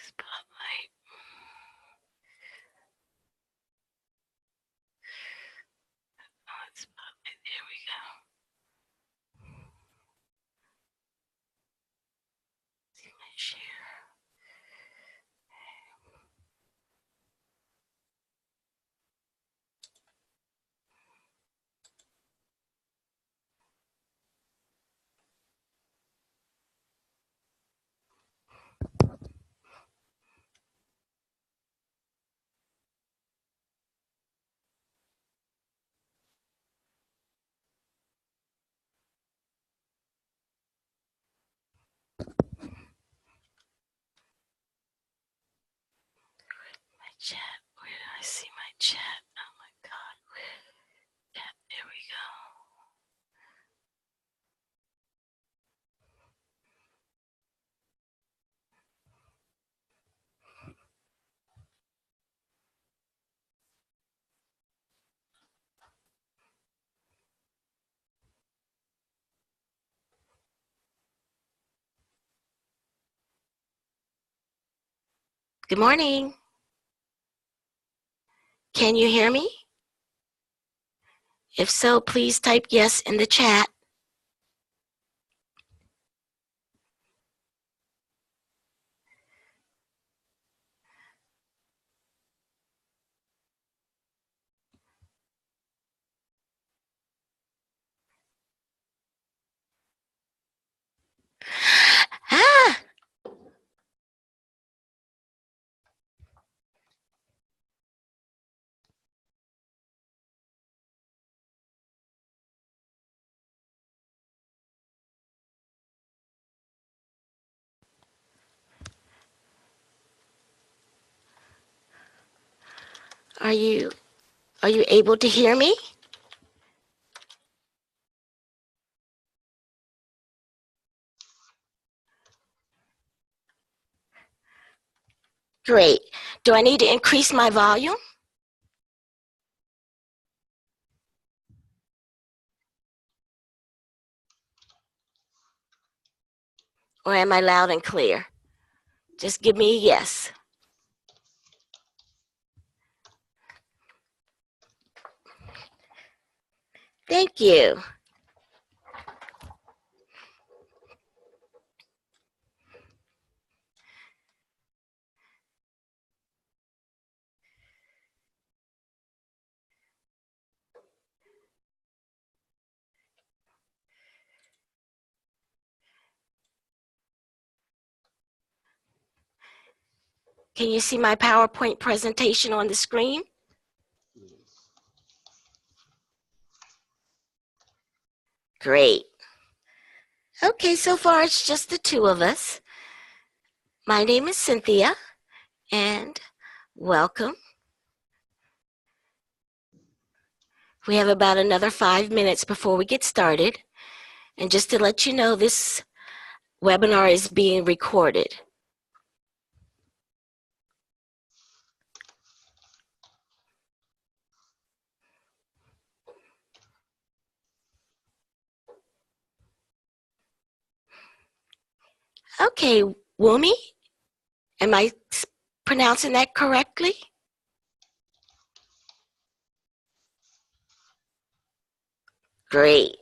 Spotlight. Oh, it's spotlight. There we go. See my share. My chat. Where do I see my chat? Oh my God. Chat. There we go. Good morning. Can you hear me? If so, please type yes in the chat. Ah! Are you able to hear me? Great. Do I need to increase my volume? Or am I loud and clear? Just give me a yes. Thank you. Can you see my PowerPoint presentation on the screen? Great. Okay, so far it's just the two of us. My name is Cynthia, and welcome. We have about another 5 minutes before we get started. And just to let you know, this webinar is being recorded. Okay, Wumi, am I pronouncing that correctly? Great.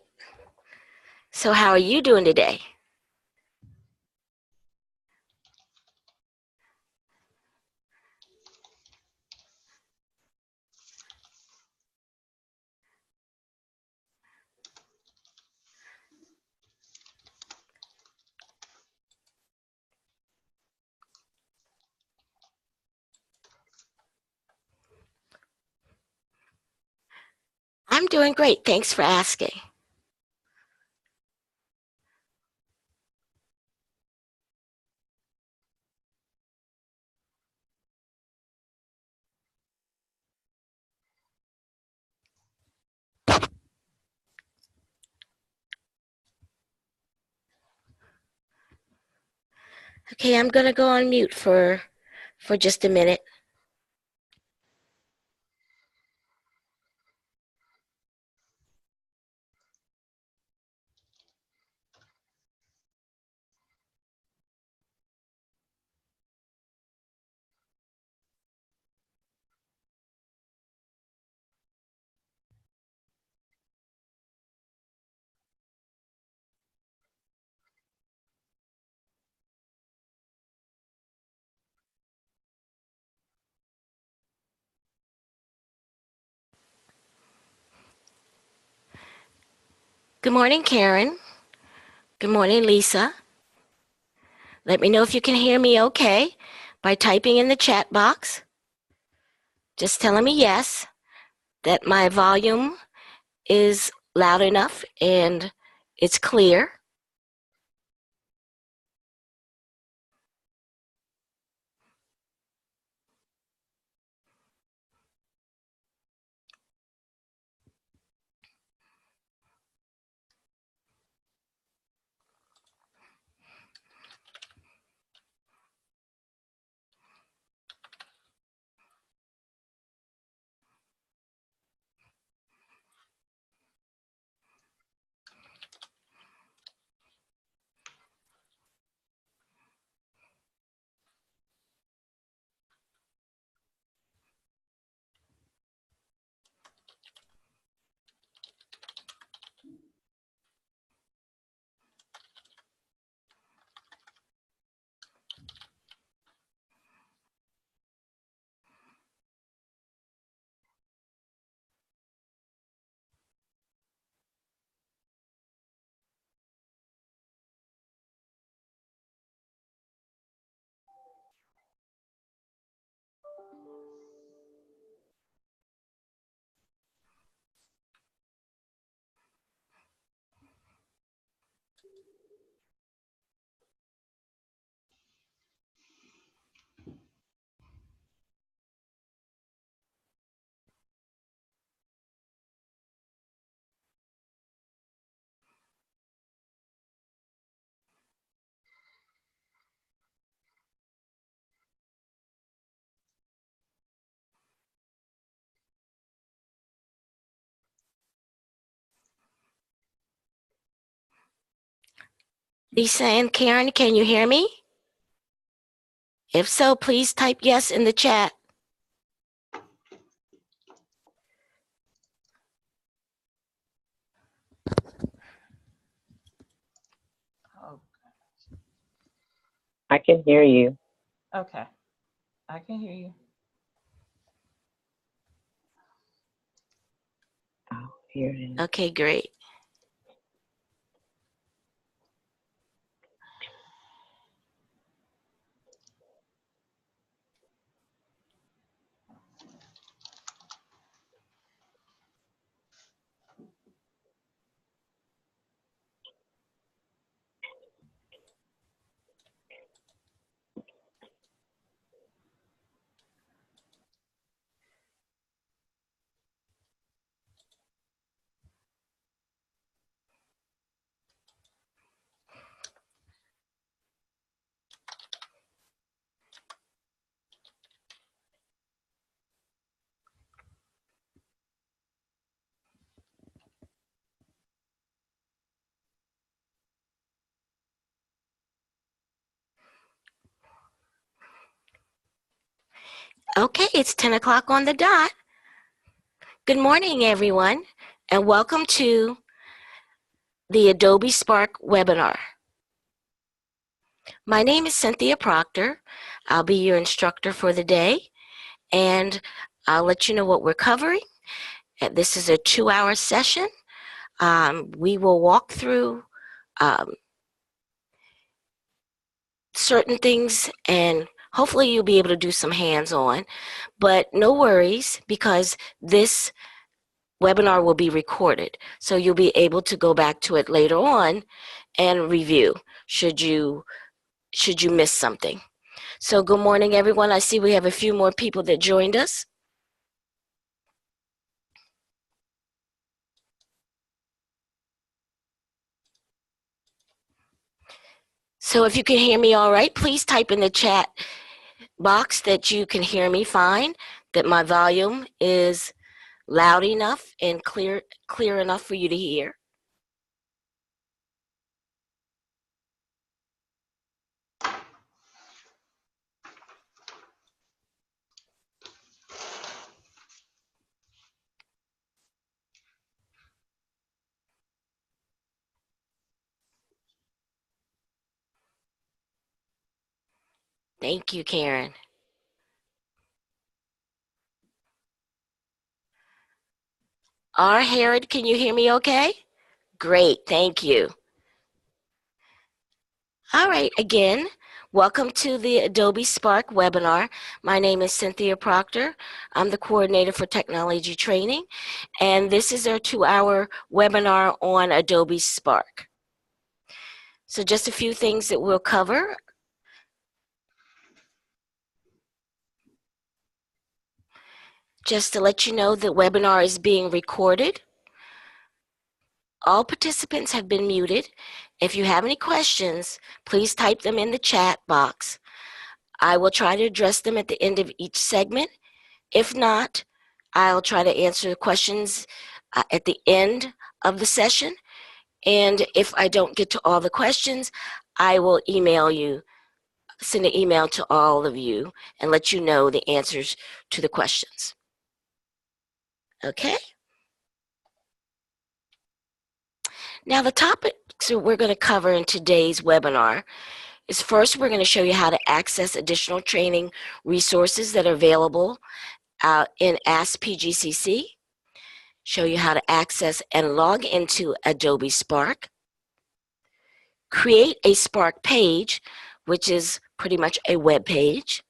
So how are you doing today? I'm doing great. Thanks for asking. Okay, I'm going to go on mute for just a minute. Good morning, Karen. Good morning, Lisa. Let me know if you can hear me okay by typing in the chat box. Just telling me yes, that my volume is loud enough and it's clear. Lisa and Karen, can you hear me? If so, please type yes in the chat. I can hear you. Okay, I can hear you. Oh, here it is. Okay, great. Okay, it's 10 o'clock on the dot. Good morning, everyone, and welcome to the Adobe Spark webinar. My name is Cynthia Proctor. I'll be your instructor for the day, and I'll let you know what we're covering. This is a 2-hour session. We will walk through certain things, and hopefully you'll be able to do some hands-on, but no worries, because this webinar will be recorded, so you'll be able to go back to it later on and review should you miss something. So good morning, everyone. I see we have a few more people that joined us. So if you can hear me all right, please type in the chat box that you can hear me fine, that my volume is loud enough and clear enough for you to hear. Thank you, Karen. Herod, can you hear me okay? Great, thank you. All right, again, welcome to the Adobe Spark webinar. My name is Cynthia Proctor. I'm the coordinator for technology training, and this is our 2-hour webinar on Adobe Spark. So just a few things that we'll cover. Just to let you know, the webinar is being recorded. All participants have been muted. If you have any questions, please type them in the chat box. I will try to address them at the end of each segment. If not, I'll try to answer the questions at the end of the session. And if I don't get to all the questions, I will email you, send an email to all of you and let you know the answers to the questions. Okay? Now, the topics that we're going to cover in today's webinar is, first, we're going to show you how to access additional training resources that are available in Ask PGCC, show you how to access and log into Adobe Spark, create a Spark page, which is pretty much a web page,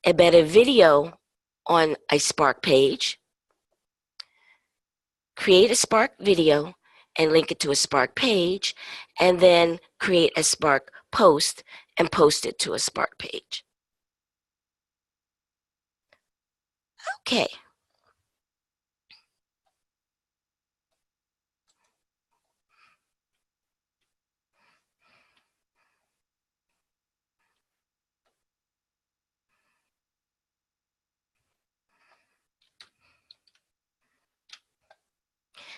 embed a video on a Spark page, create a Spark video and link it to a Spark page, and then create a Spark post and post it to a Spark page. Okay.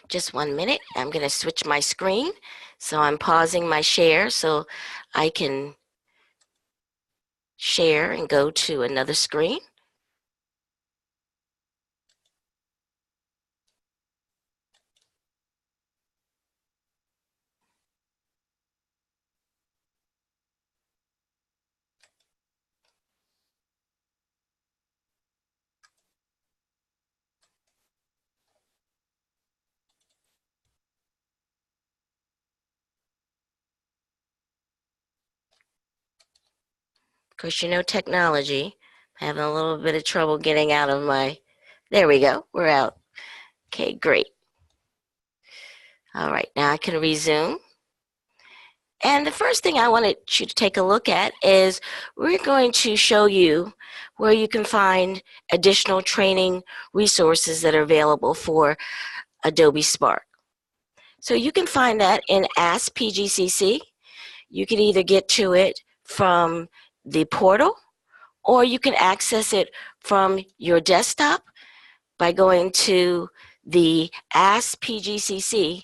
Just 1 minute. I'm going to switch my screen. So I'm pausing my share so I can share and go to another screen. Of course, you know technology. I'm having a little bit of trouble getting out of my, there we go, we're out. Okay, great. All right, now I can resume. And the first thing I wanted you to take a look at is we're going to show you where you can find additional training resources that are available for Adobe Spark. So you can find that in Ask PGCC. You can either get to it from the portal, or you can access it from your desktop by going to the Ask PGCC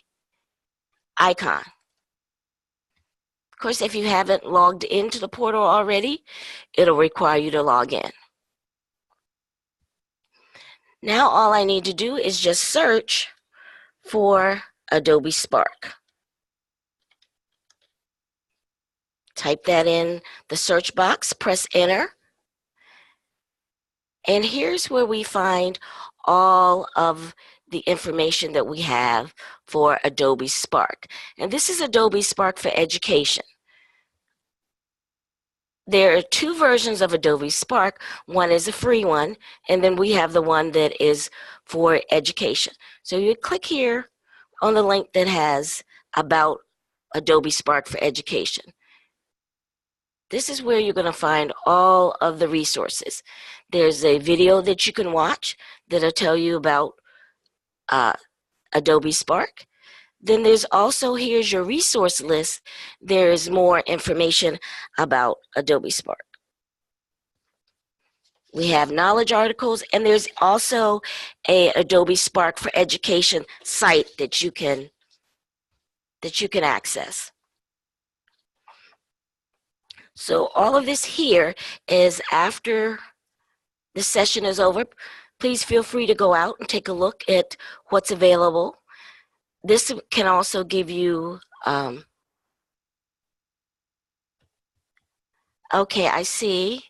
icon. Of course, if you haven't logged into the portal already, it'll require you to log in. Now all I need to do is just search for Adobe Spark. Type that in the search box, press enter, and here's where we find all of the information that we have for Adobe Spark. And this is Adobe Spark for Education. There are 2 versions of Adobe Spark. One is a free one, and then we have the one that is for education. So you click here on the link that has About Adobe Spark for Education. This is where you're going to find all of the resources. There's a video that you can watch that'll tell you about Adobe Spark. Then there's also, here's your resource list. There's more information about Adobe Spark. We have knowledge articles, and there's also a Adobe Spark for Education site that you can access. So all of this here is after the session is over. Please feel free to go out and take a look at what's available. This can also give you, okay, I see.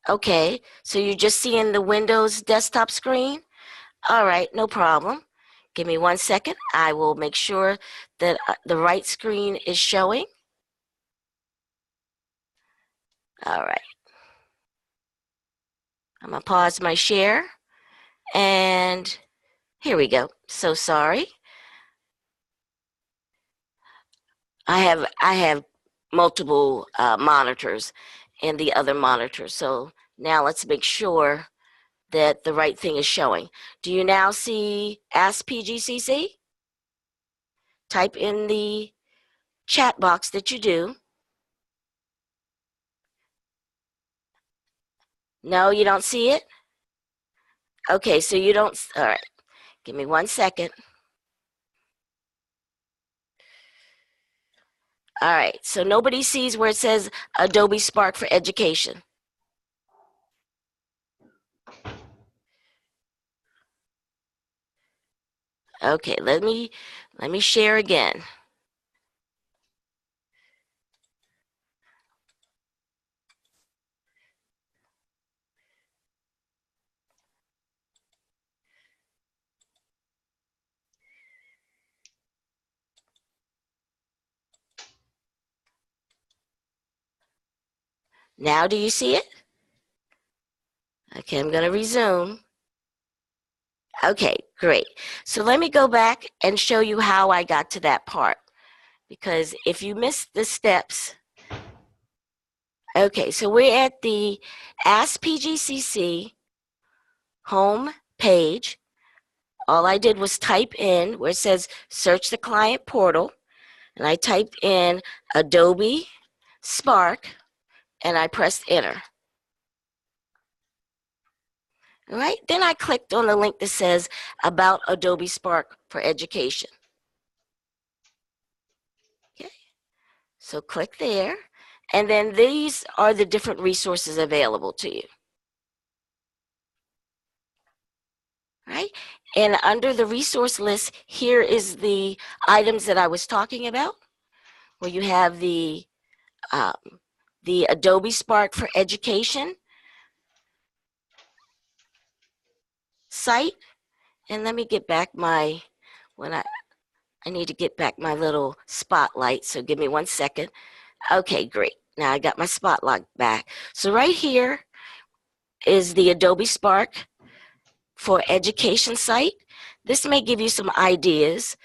Okay, so you're just seeing the Windows desktop screen? All right, no problem. Give me 1 second. I will make sure that the right screen is showing. All right. I'm going to pause my share. And here we go. So sorry. I have multiple monitors and the other monitor. So now let's make sure that the right thing is showing. Do you now see Ask PGCC? Type in the chat box that you do. No, you don't see it? Okay, so you don't, all right. Give me 1 second. All right, so nobody sees where it says Adobe Spark for Education. Okay, let me share again. Now do you see it? Okay, I'm going to resume. Okay, great. So let me go back and show you how I got to that part. Because if you missed the steps, okay, so we're at the Ask PGCC home page. All I did was type in where it says search the client portal, and I typed in Adobe Spark, and I pressed enter. All right, then I clicked on the link that says about Adobe Spark for Education. Okay, so click there, and then these are the different resources available to you. Right? And under the resource list, here is the items that I was talking about, where you have the Adobe Spark for Education site. And let me get back my, I need to get back my little spotlight, so give me 1 second. Okay, great. Now I got my spotlight back. So right here is the Adobe Spark for Education site. This may give you some ideas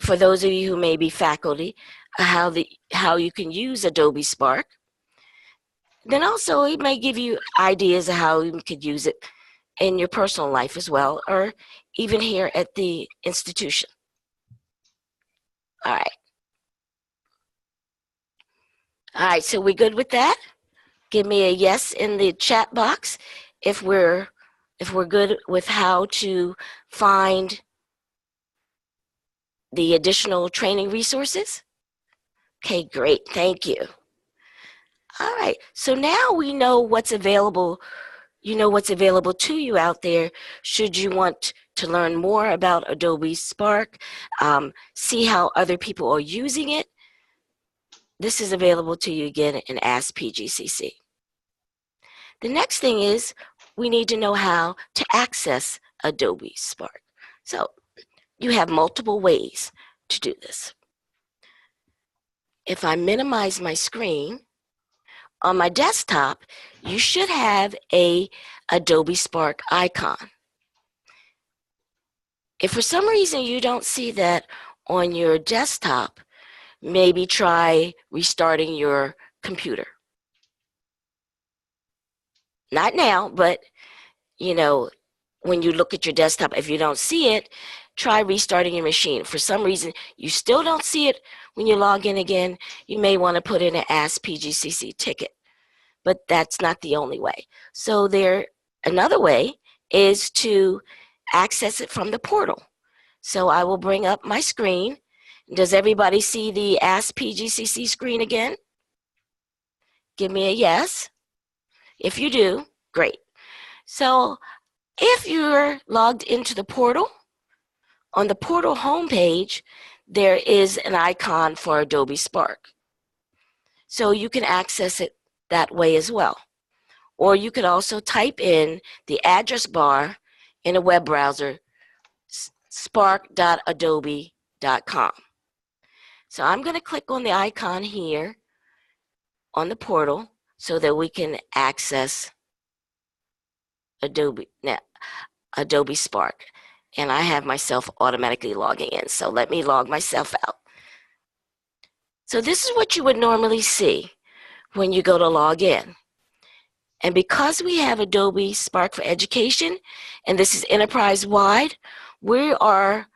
for those of you who may be faculty, how you can use Adobe Spark. Then also it may give you ideas of how you could use it in your personal life as well, or even here at the institution. All right. All right, so we good with that? Give me a yes in the chat box if we're good with how to find the additional training resources. Okay, great. Thank you. All right, so now we know what's available. You know what's available to you out there should you want to learn more about Adobe Spark, see how other people are using it. This is available to you again in Ask PGCC. The next thing is we need to know how to access Adobe Spark. So you have multiple ways to do this. If I minimize my screen, on my desktop, you should have a Adobe Spark icon. If for some reason you don't see that on your desktop, maybe try restarting your computer. Not now, but you know, when you look at your desktop, if you don't see it, try restarting your machine. For some reason, you still don't see it when you log in again, you may want to put in an Ask PGCC ticket, but that's not the only way. So another way is to access it from the portal. So I will bring up my screen. Does everybody see the Ask PGCC screen again? Give me a yes. If you do, great. So if you're logged into the portal, on the portal homepage, there is an icon for Adobe Spark. So you can access it that way as well. Or you could also type in the address bar in a web browser, spark.adobe.com. So I'm going to click on the icon here on the portal so that we can access Adobe Spark. And I have myself automatically logging in. So let me log myself out. So this is what you would normally see when you go to log in. And because we have Adobe Spark for Education, and this is enterprise-wide, we are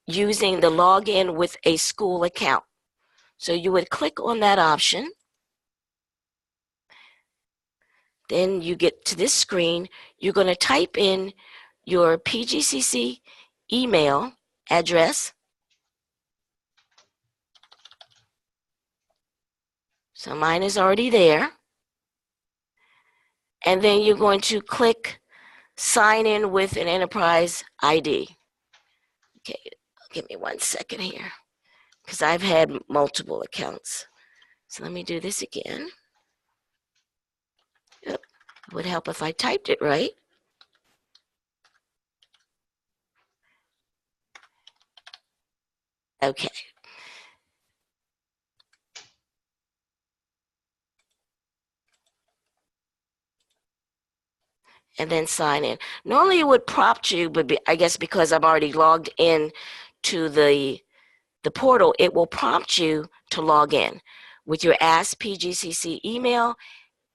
using the login with a school account. So you would click on that option. Then you get to this screen. You're going to type in your PGCC email address. So mine is already there. And then you're going to click Sign in with an enterprise ID. Okay, give me 1 second here because I've had multiple accounts. So let me do this again. Yep. It would help if I typed it right. Okay. And then sign in. Normally it would prompt you, but I guess because I'm already logged in to the portal, it will prompt you to log in with your Ask PGCC email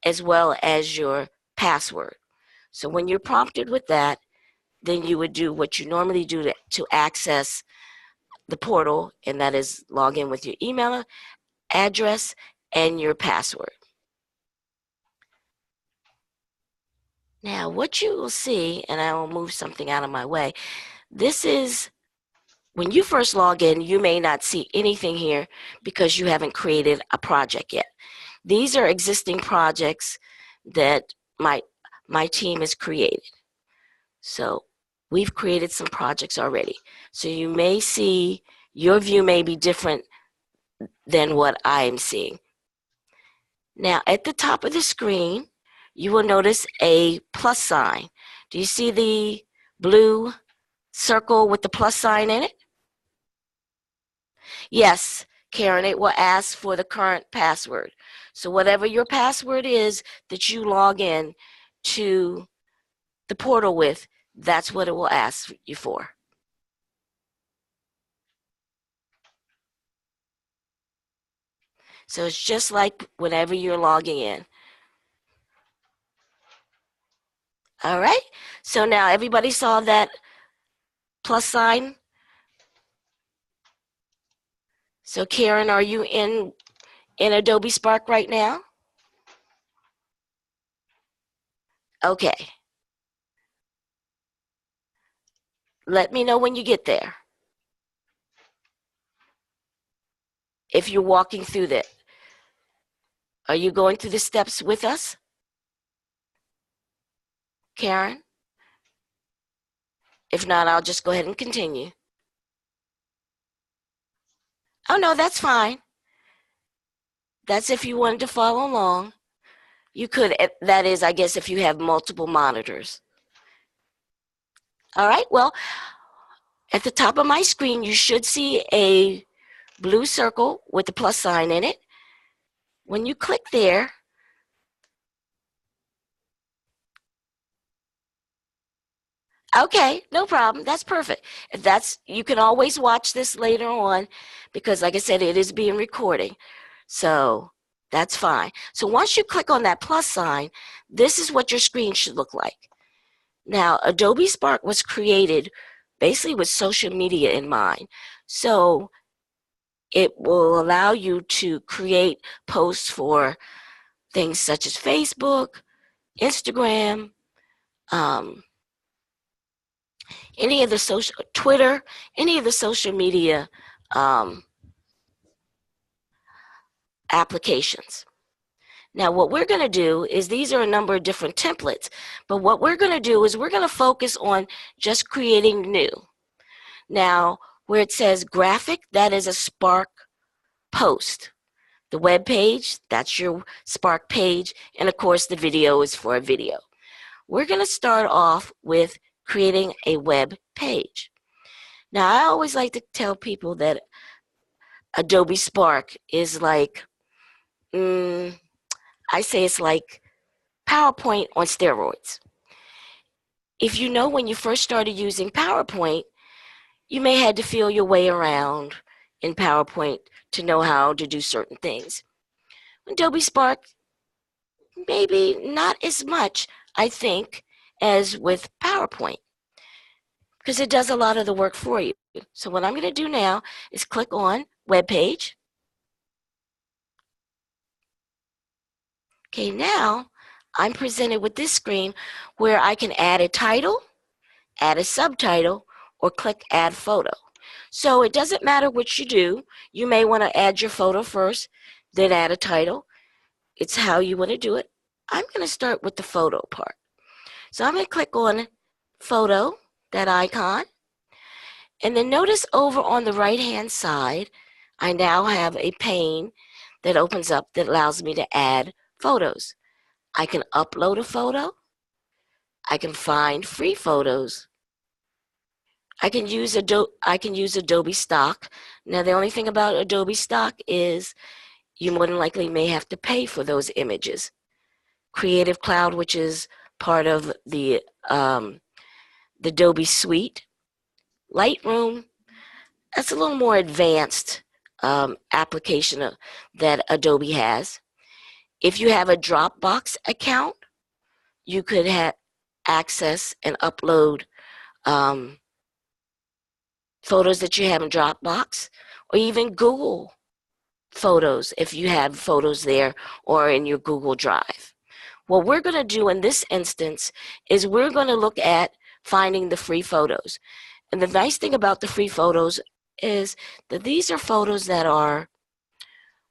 as well as your password. So when you're prompted with that, then you would do what you normally do to access the portal, and that is log in with your email address and your password. Now, what you will see, and I will move something out of my way, this is when you first log in, you may not see anything here because you haven't created a project yet. These are existing projects that my team has created. So we've created some projects already. So you may see, your view may be different than what I am seeing. Now, at the top of the screen, you will notice a plus sign. Do you see the blue circle with the plus sign in it? Yes, Karen, it will ask for the current password. So whatever your password is that you log in to the portal with, that's what it will ask you for. So it's just like whenever you're logging in. All right, so now everybody saw that plus sign? So Karen, are you in Adobe Spark right now? Okay. Let me know when you get there. If you're walking through that. Are you going through the steps with us? Karen? If not, I'll just go ahead and continue. Oh, no, that's fine. That's if you wanted to follow along. You could, that is, I guess, if you have multiple monitors. All right, well, at the top of my screen, you should see a blue circle with the plus sign in it. When you click there, okay, no problem. That's perfect. You can always watch this later on because, like I said, it is being recorded. So that's fine. So once you click on that plus sign, this is what your screen should look like. Now, Adobe Spark was created basically with social media in mind. So it will allow you to create posts for things such as Facebook, Instagram, um, any of the social, Twitter, any of the social media um, applications. Now, what we're going to do is these are a number of different templates, but what we're going to do is we're going to focus on just creating new. Now, where it says graphic, that is a Spark post. The web page, that's your Spark page, and of course the video is for a video. We're going to start off with creating a web page. Now, I always like to tell people that Adobe Spark is like, I say it's like PowerPoint on steroids. If you know when you first started using PowerPoint, you may have to feel your way around in PowerPoint to know how to do certain things. Adobe Spark, maybe not as much, I think, as with PowerPoint, because it does a lot of the work for you. So what I'm going to do now is click on Web Page. Okay, now I'm presented with this screen where I can add a title, add a subtitle, or click Add Photo. So it doesn't matter what you do. You may want to add your photo first, then add a title. It's how you want to do it. I'm going to start with the photo part. So I'm going to click on Photo, that icon. And then notice over on the right-hand side, I now have a pane that opens up that allows me to add photos. I can upload a photo. I can find free photos. I can use Adobe Stock. Now, the only thing about Adobe Stock is you more than likely may have to pay for those images. Creative Cloud, which is part of the Adobe Suite. Lightroom, that's a little more advanced application that Adobe has. If you have a Dropbox account, you could have access and upload photos that you have in Dropbox, or even Google Photos if you have photos there or in your Google Drive. What we're going to do in this instance is we're going to look at finding the free photos. And the nice thing about the free photos is that these are photos that are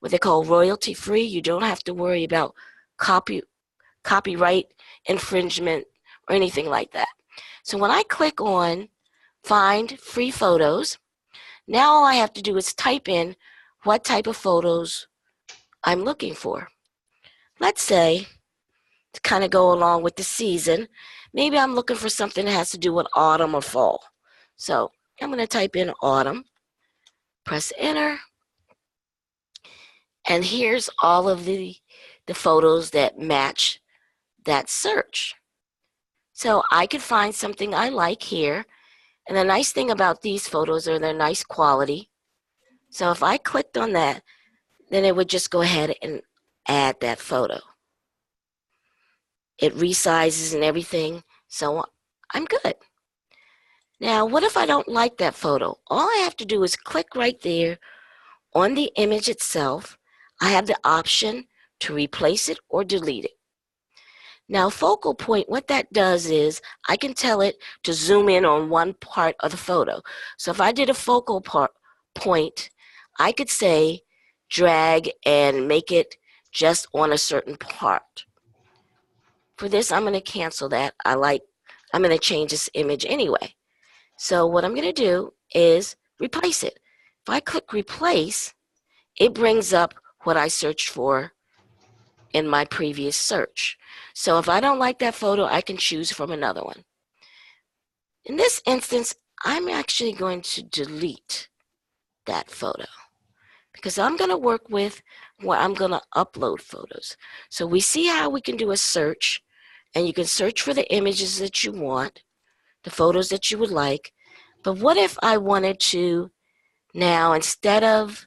what they call royalty free. You don't have to worry about copyright infringement or anything like that. So when I click on Find Free Photos, now all I have to do is type in what type of photos I'm looking for. Let's say, to kind of go along with the season, maybe I'm looking for something that has to do with autumn or fall. So I'm going to type in autumn, press enter, and here's all of the photos that match that search. So I could find something I like here. And the nice thing about these photos are they're nice quality. So if I clicked on that, then it would just go ahead and add that photo. It resizes and everything, so I'm good. Now, what if I don't like that photo? All I have to do is click right there on the image itself. I have the option to replace it or delete it. Now, focal point, what that does is I can tell it to zoom in on one part of the photo. So if I did a focal point, I could say drag and make it just on a certain part. For this, I'm going to cancel that. I'm going to change this image anyway. So what I'm going to do is replace it. If I click replace, it brings up what I searched for in my previous search. So if I don't like that photo, I can choose from another one. In this instance, I'm actually going to delete that photo because I'm going to work with where I'm going to upload photos. So we see how we can do a search, and you can search for the images that you want, the photos that you would like. But what if I wanted to now, instead of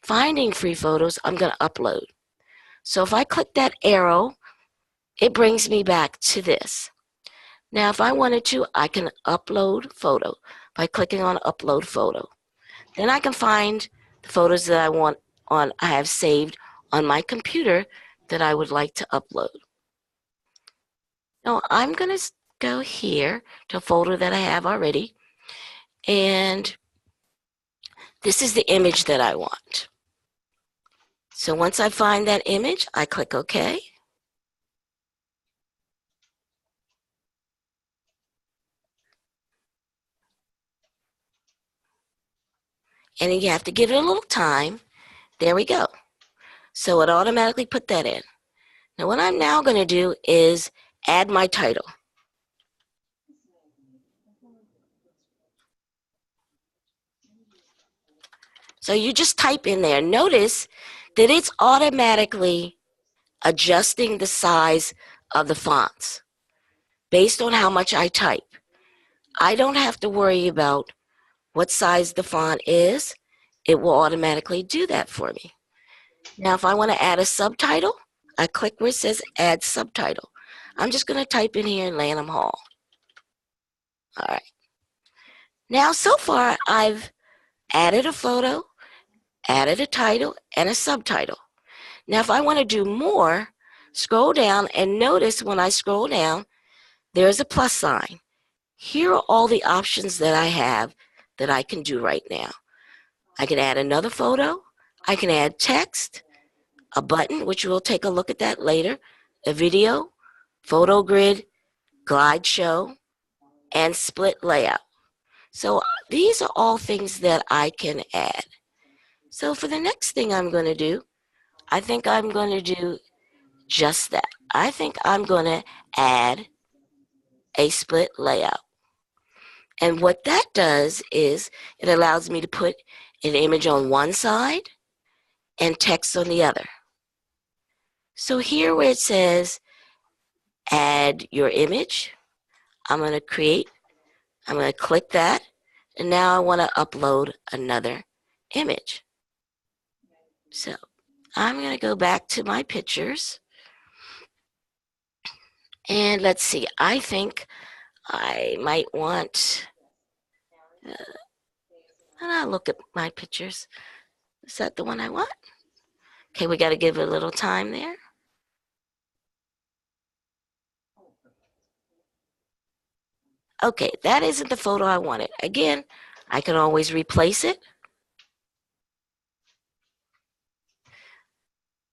finding free photos, I'm going to upload. So if I click that arrow, it brings me back to this. Now, if I wanted to, I can upload photo by clicking on upload photo. Then I can find the photos that I have saved on my computer that I would like to upload. Now, I'm going to go here to a folder that I have already, and this is the image that I want. So once I find that image, I click OK. And then you have to give it a little time. There we go. So it automatically put that in. Now what I'm now going to do is add my title. So you just type in there. Notice that it's automatically adjusting the size of the fonts based on how much I type. I don't have to worry about what size the font is. It will automatically do that for me. Now if I want to add a subtitle, I click where it says add subtitle. I'm just going to type in here Lanham Hall. All right. Now so far I've added a photo, added a title, and a subtitle. Now if I want to do more, scroll down and notice when I scroll down, there's a plus sign. Here are all the options that I have that I can do right now. I can add another photo, I can add text, a button, which we'll take a look at that later, a video, photo grid, GlideShow, and split layout. So these are all things that I can add. So for the next thing I'm going to do, I think I'm going to do just that. I think I'm going to add a split layout. And what that does is it allows me to put an image on one side and text on the other. So here where it says add your image, I'm going to click that, and now I want to upload another image. So I'm going to go back to my pictures, and let's see, I think I might want, and I'll look at my pictures. Is that the one I want? Okay, we got to give it a little time there. Okay, that isn't the photo I wanted. Again, I can always replace it.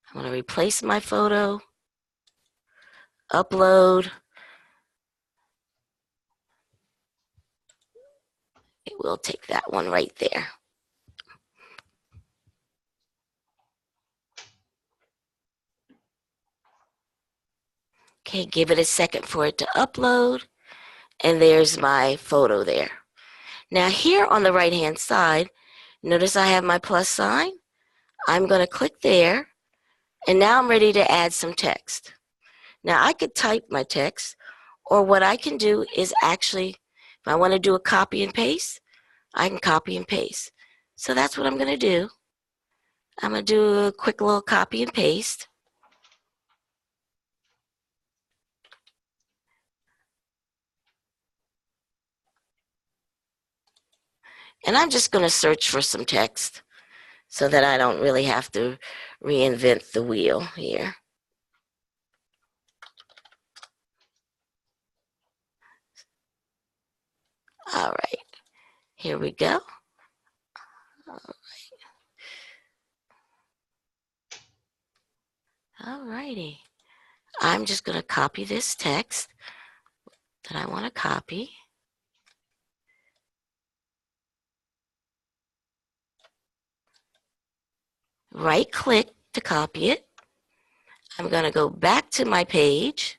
I'm going to replace my photo, upload. It will take that one right there. Okay, give it a second for it to upload. And there's my photo there. Now here on the right hand side, notice I have my plus sign. I'm going to click there, and now I'm ready to add some text. Now I could type my text, or what I can do is actually, if I want to do a copy and paste, I can copy and paste. So that's what I'm going to do. I'm going to do a quick little copy and paste. And I'm just going to search for some text so that I don't really have to reinvent the wheel here. All right, here we go. All righty. I'm just going to copy this text that I want to copy. Right click to copy it. I'm going to go back to my page,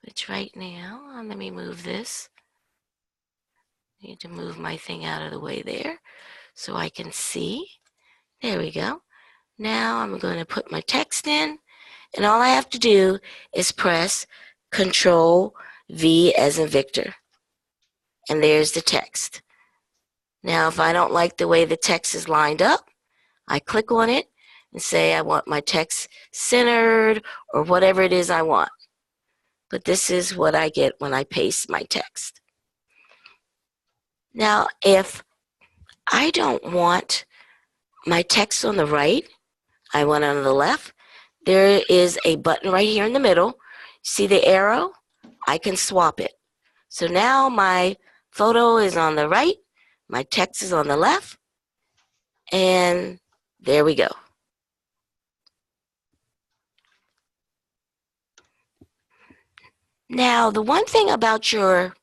which right now, let me move this. I need to move my thing out of the way there so I can see. There we go. Now I'm going to put my text in, and all I have to do is press Control V as in Victor. And there's the text. Now if I don't like the way the text is lined up, I click on it, and say I want my text centered or whatever it is I want. But this is what I get when I paste my text. Now, if I don't want my text on the right, I want it on the left, there is a button right here in the middle. See the arrow? I can swap it. So now my photo is on the right, my text is on the left, and there we go. Now, the one thing about your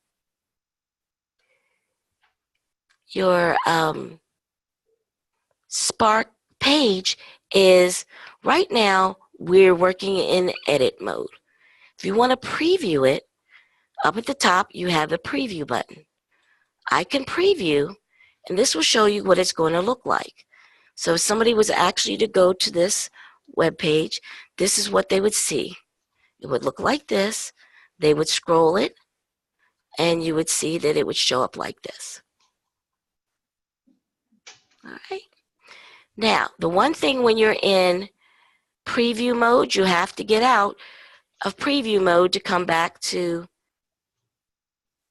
Spark page is right now we're working in edit mode. If you want to preview it, up at the top you have the preview button. I can preview, and this will show you what it's going to look like. So if somebody was actually to go to this web page, this is what they would see. It would look like this. They would scroll it, and you would see that it would show up like this. All right. Now, the one thing when you're in preview mode, you have to get out of preview mode to come back to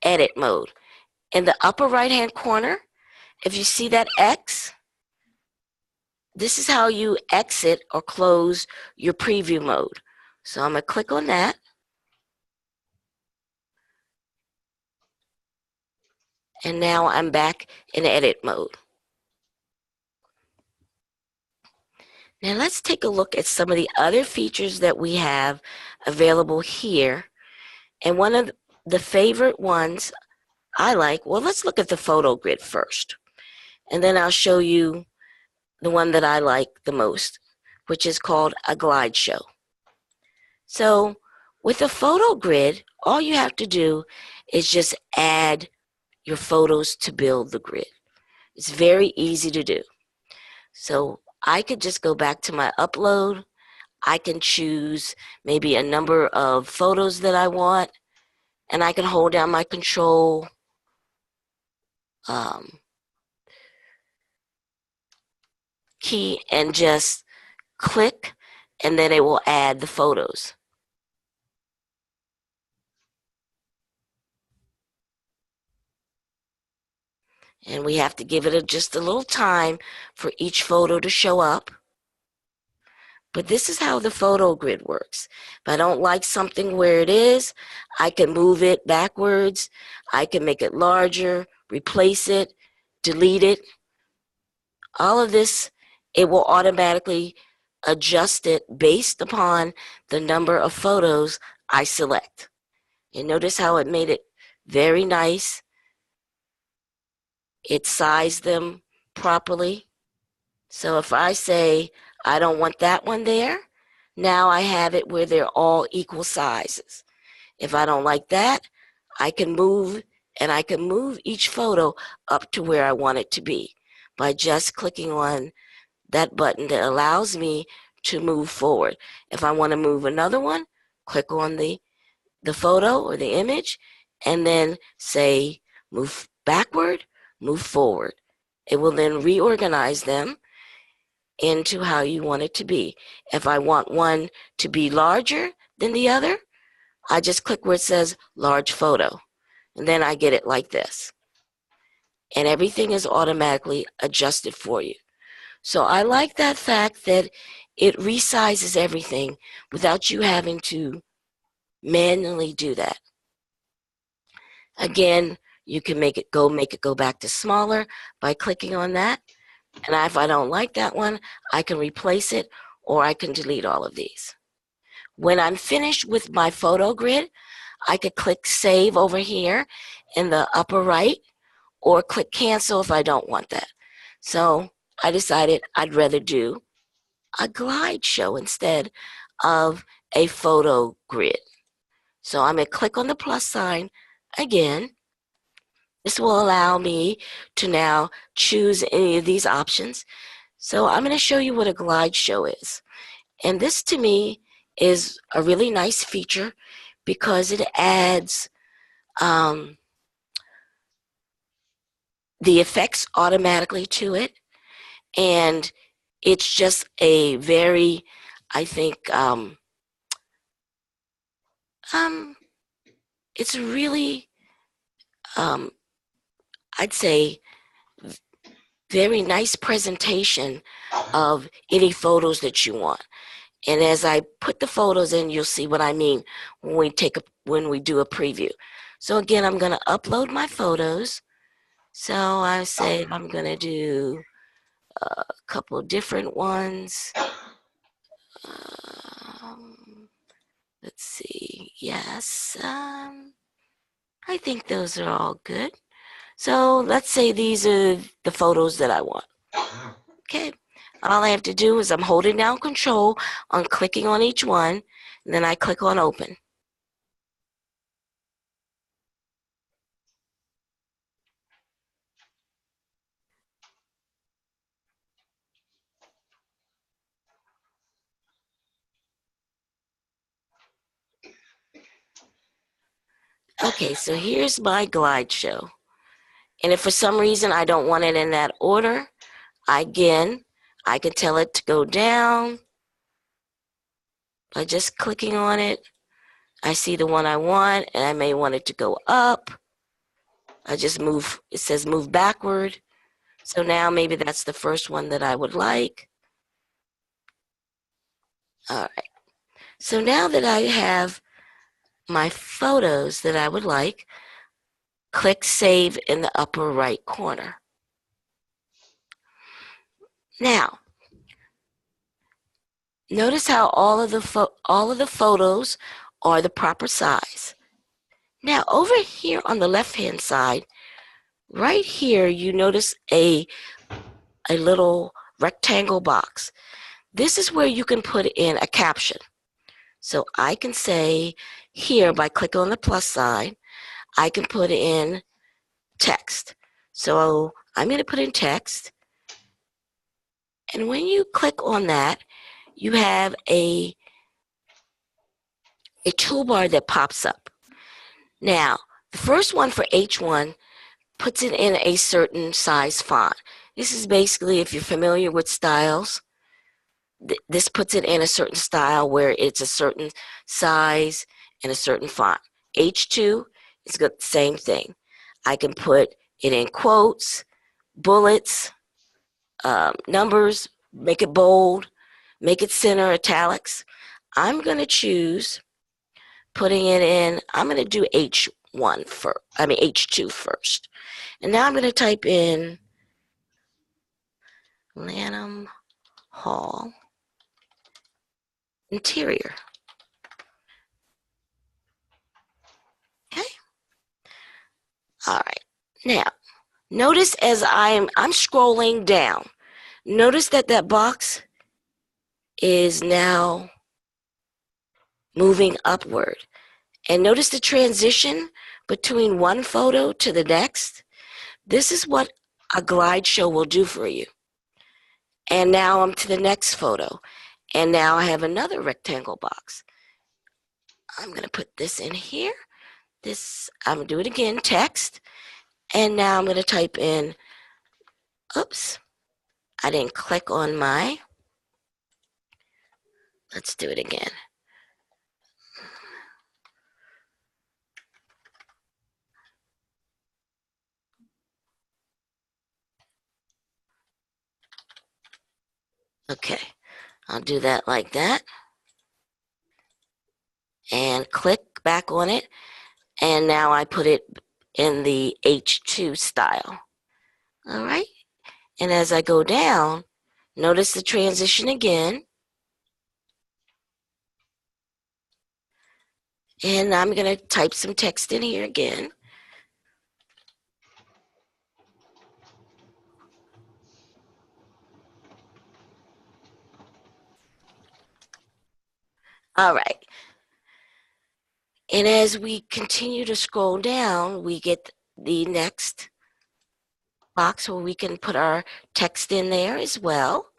edit mode. In the upper right hand corner, if you see that X, this is how you exit or close your preview mode. So I'm going to click on that. And now I'm back in edit mode. Now let's take a look at some of the other features that we have available here. And one of the favorite ones I like, well, let's look at the photo grid first. And then I'll show you the one that I like the most, which is called a GlideShow. So with a photo grid, all you have to do is just add your photos to build the grid. It's very easy to do. So I could just go back to my upload. I can choose maybe a number of photos that I want, and I can hold down my control key and just click, and then it will add the photos. And we have to give it just a little time for each photo to show up. But this is how the photo grid works. If I don't like something where it is, I can move it backwards. I can make it larger, replace it, delete it. All of this, it will automatically adjust it based upon the number of photos I select. And notice how it made it very nice. It sized them properly. So if I say I don't want that one there, now I have it where they're all equal sizes. If I don't like that, I can move, and I can move each photo up to where I want it to be by just clicking on that button that allows me to move forward. If I want to move another one, click on the photo or the image, and then say move backward, move forward. It will then reorganize them into how you want it to be. If I want one to be larger than the other, I just click where it says large photo, and then I get it like this. And everything is automatically adjusted for you. So I like that fact that it resizes everything without you having to manually do that. Again, you can make it go back to smaller by clicking on that. And if I don't like that one, I can replace it, or I can delete all of these. When I'm finished with my photo grid, I could click save over here in the upper right, or click cancel if I don't want that. So I decided I'd rather do a GlideShow instead of a photo grid. So I'm going to click on the plus sign again. This will allow me to now choose any of these options. So I'm going to show you what a GlideShow is. And this to me is a really nice feature because it adds the effects automatically to it. And It's just a very, I think, it's really, um, I'd say, very nice presentation of any photos that you want. And as I put the photos in, you'll see what I mean when we do a preview. So again, I'm going to upload my photos. So I say I'm going to do a couple of different ones. Let's see. Yes. I think those are all good. So let's say these are the photos that I want. Okay. All I have to do is I'm holding down control on clicking on each one, and then I click on open. Okay, so here's my GlideShow. And if for some reason I don't want it in that order, I can tell it to go down by just clicking on it. I see the one I want, and I may want it to go up. I just move, it says move backward. So now maybe that's the first one that I would like. All right. So now that I have my photos that I would like, click Save in the upper right corner. Now, notice how all of the photos are the proper size. Now, over here on the left-hand side, right here, you notice a little rectangle box. This is where you can put in a caption. So I can say here, by clicking on the plus sign, I can put in text. So I'm going to put in text. And when you click on that, you have a toolbar that pops up. Now, the first one for H1 puts it in a certain size font. This is basically, if you're familiar with styles, this puts it in a certain style where it's a certain size and a certain font. H2 is got the same thing. I can put it in quotes, bullets, numbers, make it bold, make it center, italics. I'm going to choose putting it in, I'm going to do H1 first, H2 first. And now I'm going to type in Lanham Hall interior. Okay. All right. Now, notice as I'm scrolling down, notice that box is now moving upward. And notice the transition between one photo to the next. This is what a GlideShow will do for you. And now I'm to the next photo. And now I have another rectangle box. I'm going to put this in here. I'm going to do it again, text. And now I'm going to type in, oops, I didn't click on let's do it again. Okay, I'll do that like that. And click back on it. And now I put it in the H2 style. All right. And as I go down, notice the transition again. And I'm going to type some text in here again. All right. And as we continue to scroll down, we get the next box where we can put our text in there as well.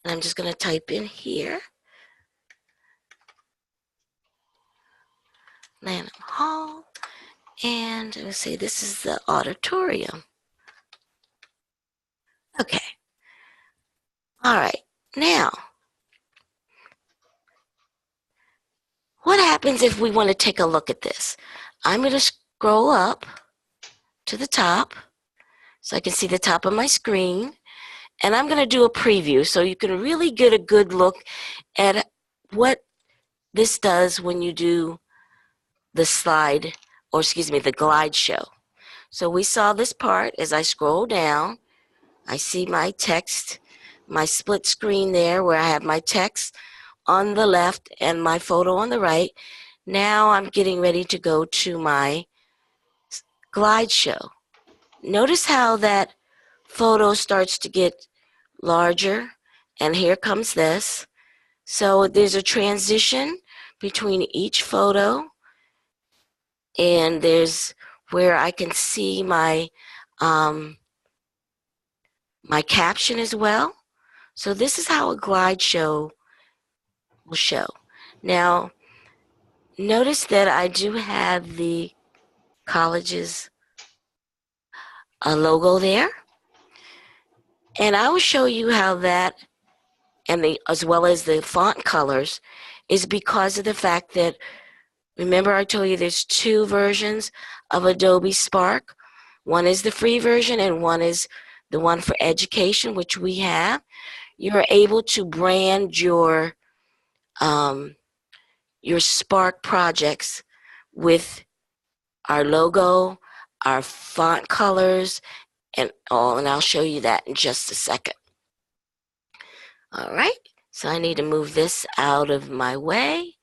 And I'm just going to type in here, Lanham Hall, and I'm going to say this is the auditorium. All right, now, what happens if we want to take a look at this? I'm going to scroll up to the top so I can see the top of my screen, and I'm going to do a preview so you can really get a good look at what this does when you do the slide, or excuse me, the GlideShow. So we saw this part. As I scroll down, I see my text, my split screen there where I have my text on the left and my photo on the right. Now I'm getting ready to go to my GlideShow. Notice how that photo starts to get larger, and here comes this. So there's a transition between each photo, and there's where I can see my my caption as well. So this is how a GlideShow will show. Now, notice that I do have the college's logo there, and I will show you how that, and as well as the font colors, is because of the fact that, remember I told you there's two versions of Adobe Spark. One is the free version and one is the one for education, which we have. You're able to brand your Spark projects with our logo, our font colors, and all, and I'll show you that in just a second. All right, so I need to move this out of my way.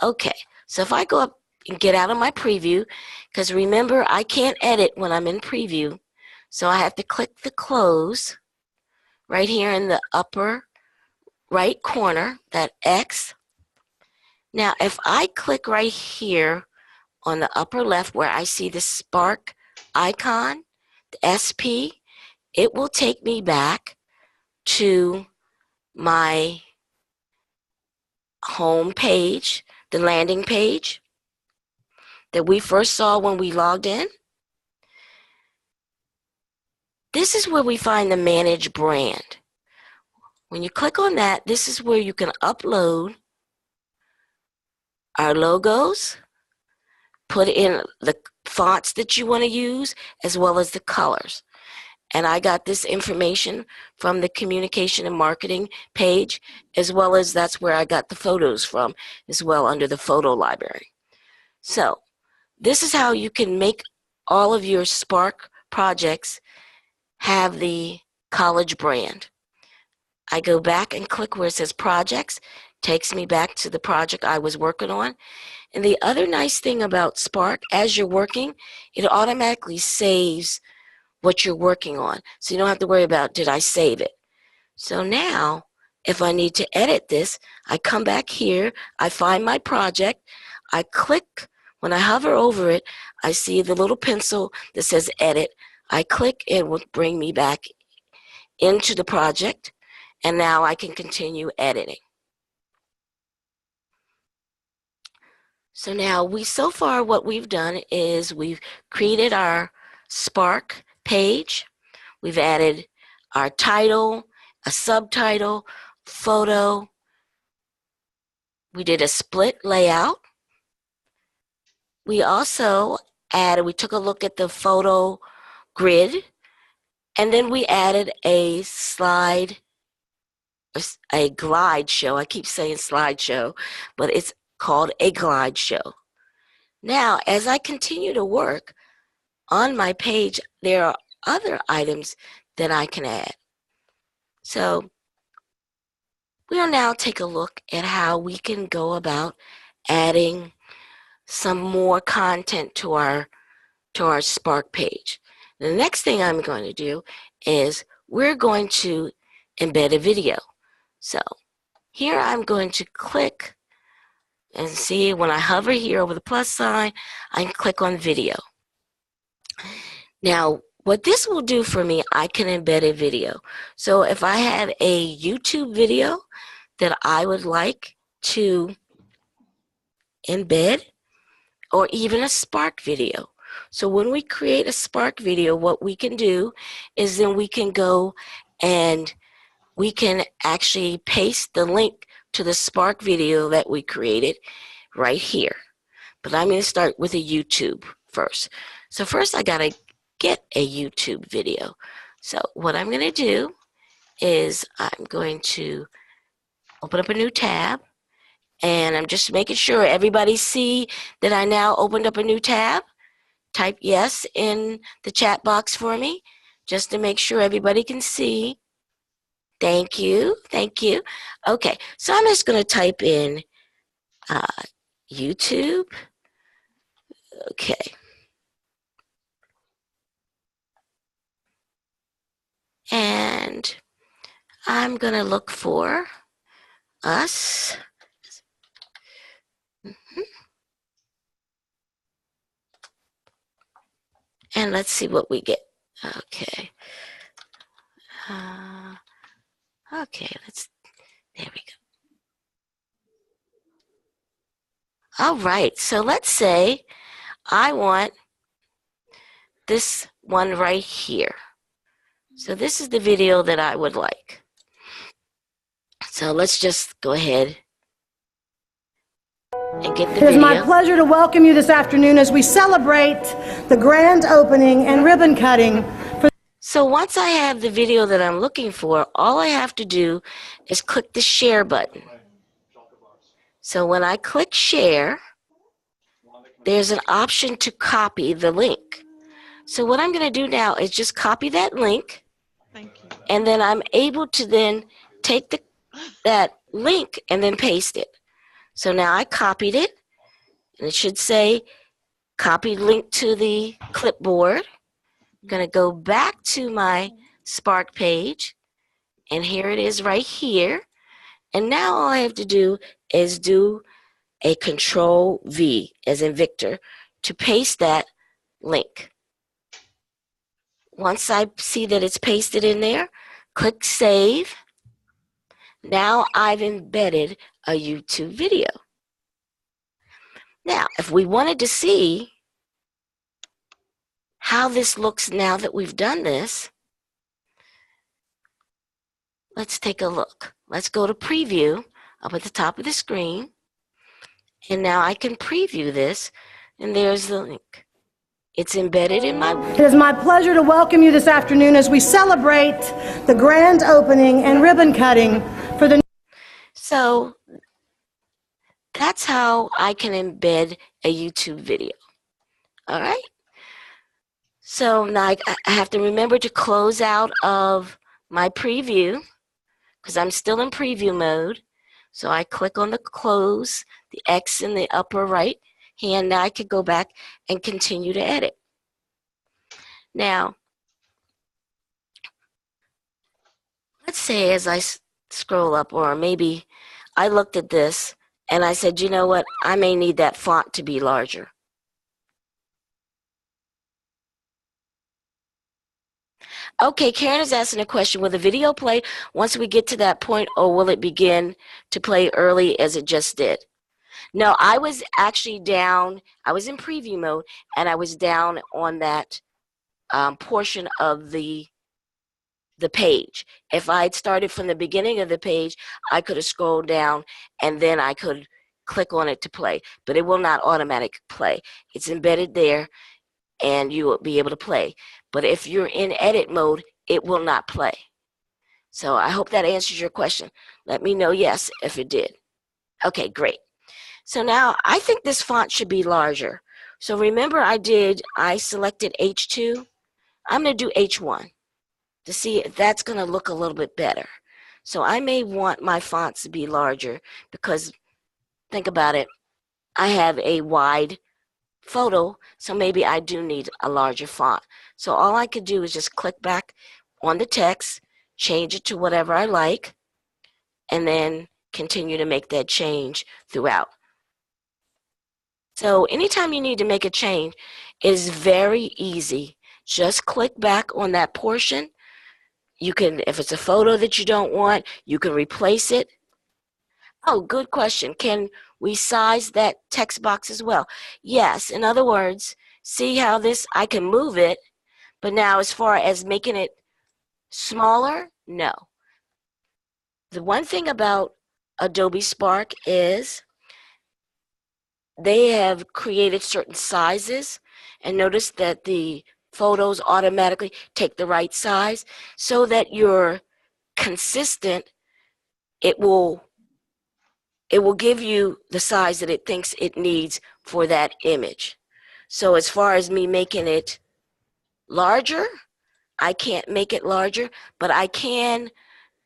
Okay, so if I go up and get out of my preview, because remember, I can't edit when I'm in preview, so I have to click the close right here in the upper right corner, that X. Now, if I click right here on the upper left where I see the Spark icon, the SP, it will take me back to my home page, the landing page that we first saw when we logged in. This is where we find the Manage Brand. When you click on that, this is where you can upload our logos, put in the fonts that you want to use, as well as the colors. And I got this information from the communication and marketing page, as well as that's where I got the photos from as well, under the photo library. So this is how you can make all of your Spark projects have the college brand. I go back and click where it says projects, takes me back to the project I was working on. And the other nice thing about Spark, as you're working, it automatically saves what you're working on. So you don't have to worry about, did I save it? So now, if I need to edit this, I come back here, I find my project, I click, when I hover over it, I see the little pencil that says edit. I click, it will bring me back into the project, and now I can continue editing. So now so far what we've done is we've created our Spark page. We've added our title, a subtitle, photo. We did a split layout. We also we took a look at the photo grid, and then we added a GlideShow. I keep saying slideshow, but it's called a GlideShow. Now, as I continue to work on my page, there are other items that I can add. So we'll now take a look at how we can go about adding some more content to our Spark page. The next thing I'm going to do is we're going to embed a video. So here I'm going to click and see when I hover here over the plus sign, I can click on video. Now, what this will do for me, I can embed a video. So if I have a YouTube video that I would like to embed, or even a Spark video. So when we create a Spark video, what we can do is then we can go and we can actually paste the link to the Spark video that we created right here. But I'm going to start with a YouTube first. So first I got to get a YouTube video. So what I'm going to do is I'm going to open up a new tab, and I'm just making sure everybody see that I now opened up a new tab. Type yes in the chat box for me, just to make sure everybody can see. Thank you. Thank you. Okay, so I'm just going to type in YouTube. Okay. And I'm going to look for us. And let's see what we get. Okay. Okay, there we go. All right, so let's say I want this one right here. So this is the video that I would like. So let's just go ahead and get the video. It is my pleasure to welcome you this afternoon as we celebrate the grand opening and ribbon cutting. So once I have the video that I'm looking for, all I have to do is click the share button. So when I click share, there's an option to copy the link. So what I'm going to do now is just copy that link, and then I'm able to then take that link and then paste it. So now I copied it, and it should say copy link to the clipboard. I'm going to go back to my Spark page, and here it is right here. And now all I have to do is do a Control V, as in Victor, to paste that link. Once I see that it's pasted in there, click Save. Now I've embedded a YouTube video. Now, if we wanted to see how this looks now that we've done this, let's take a look. Let's go to Preview up at the top of the screen. And now I can preview this, and there's the link. It's embedded in my... It is my pleasure to welcome you this afternoon as we celebrate the grand opening and ribbon cutting for the... So that's how I can embed a YouTube video. All right? So now I have to remember to close out of my preview, because I'm still in preview mode. So I click on the close, the X in the upper right hand. Now I could go back and continue to edit. Now, let's say as I scroll up, or maybe I looked at this and I said, you know what, I may need that font to be larger. Okay, Karen is asking a question. Will the video play once we get to that point, or will it begin to play early as it just did? No, I was actually down. I was in preview mode, and I was down on that portion of the page. If I had started from the beginning of the page, I could have scrolled down, and then I could click on it to play. But it will not automatically play. It's embedded there, and you will be able to play. But if you're in edit mode, it will not play. So I hope that answers your question. Let me know yes if it did. Okay, great. So now I think this font should be larger. So remember I selected H2. I'm going to do H1 to see if that's going to look a little bit better. So I may want my fonts to be larger because, think about it, I have a wide photo, so maybe I do need a larger font. So all I could do is just click back on the text, change it to whatever I like, and then continue to make that change throughout. So anytime you need to make a change, it is very easy. Just click back on that portion. You can, if it's a photo that you don't want, you can replace it. Oh, good question. Can we size that text box as well? Yes. In other words, see how I can move it, but now as far as making it smaller, no. The one thing about Adobe Spark is they have created certain sizes, and notice that the photos automatically take the right size so that you're consistent. It will give you the size that it thinks it needs for that image. So as far as me making it larger, I can't make it larger, but I can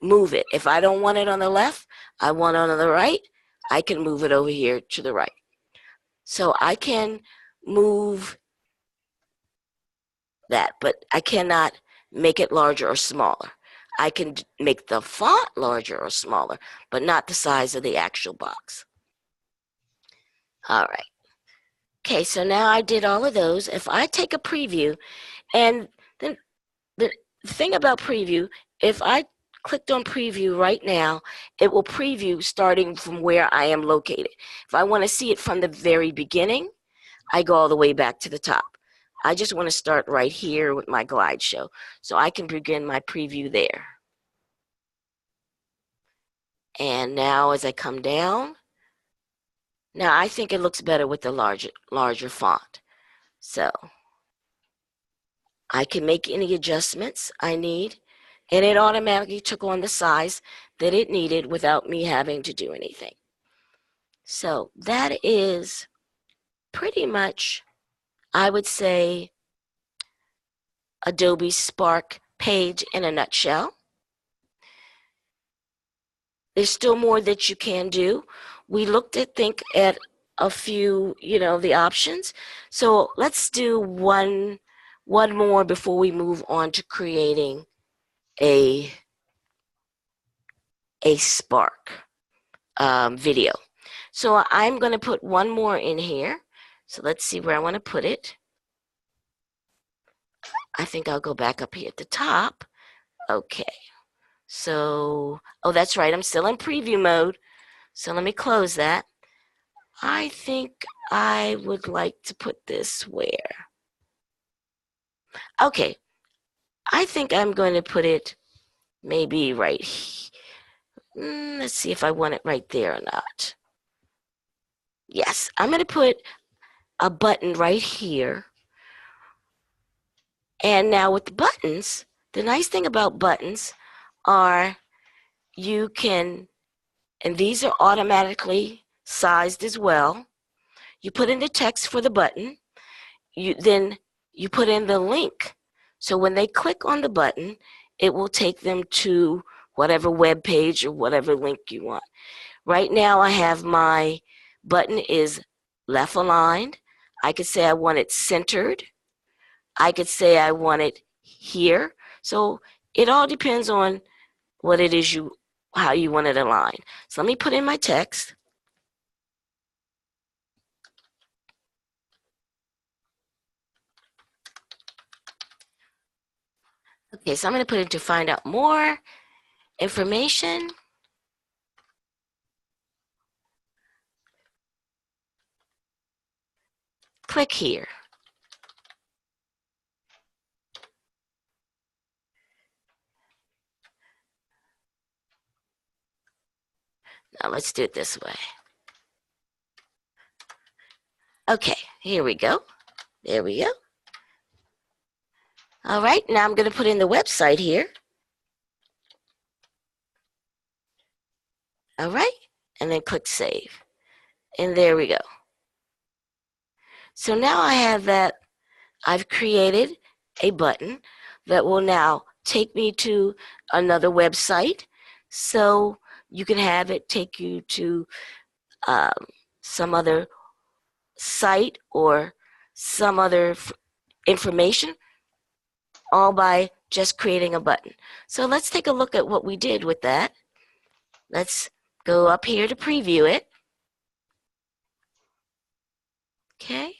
move it. If I don't want it on the left, I want it on the right, I can move it over here to the right. So I can move that, but I cannot make it larger or smaller. I can make the font larger or smaller, but not the size of the actual box. All right. Okay, so now I did all of those. If I take a preview, and then the thing about preview, if I clicked on preview right now, it will preview starting from where I am located. If I want to see it from the very beginning, I go all the way back to the top. I just want to start right here with my GlideShow, so I can begin my preview there. And now as I come down, now I think it looks better with the larger font. So I can make any adjustments I need, and it automatically took on the size that it needed without me having to do anything. So that is pretty much, I would say, Adobe Spark page in a nutshell. There's still more that you can do. We looked at a few, the options. So let's do one more before we move on to creating a Spark video. So I'm going to put one more in here. So let's see where I want to put it. I think I'll go back up here at the top. Okay. So, oh, that's right. I'm still in preview mode. So let me close that. I think I would like to put this where? Okay. I think I'm going to put it maybe right here. Let's see if I want it right there or not. Yes, I'm going to put a button right here. And now with the buttons, the nice thing about buttons are you can, and these are automatically sized as well. You put in the text for the button, then you put in the link. So when they click on the button, it will take them to whatever web page or whatever link you want. Right now I have my button is left aligned. I could say I want it centered. I could say I want it here. So it all depends on what it is how you want it aligned. So let me put in my text. Okay, so I'm going to put it to find out more information. Click here. Now let's do it this way. Okay, here we go. There we go. All right, now I'm going to put in the website here. All right, and then click save. And there we go. So now I have that. I've created a button that will now take me to another website. So you can have it take you to some other site or some other information, all by just creating a button. So let's take a look at what we did with that. Let's go up here to preview it. Okay,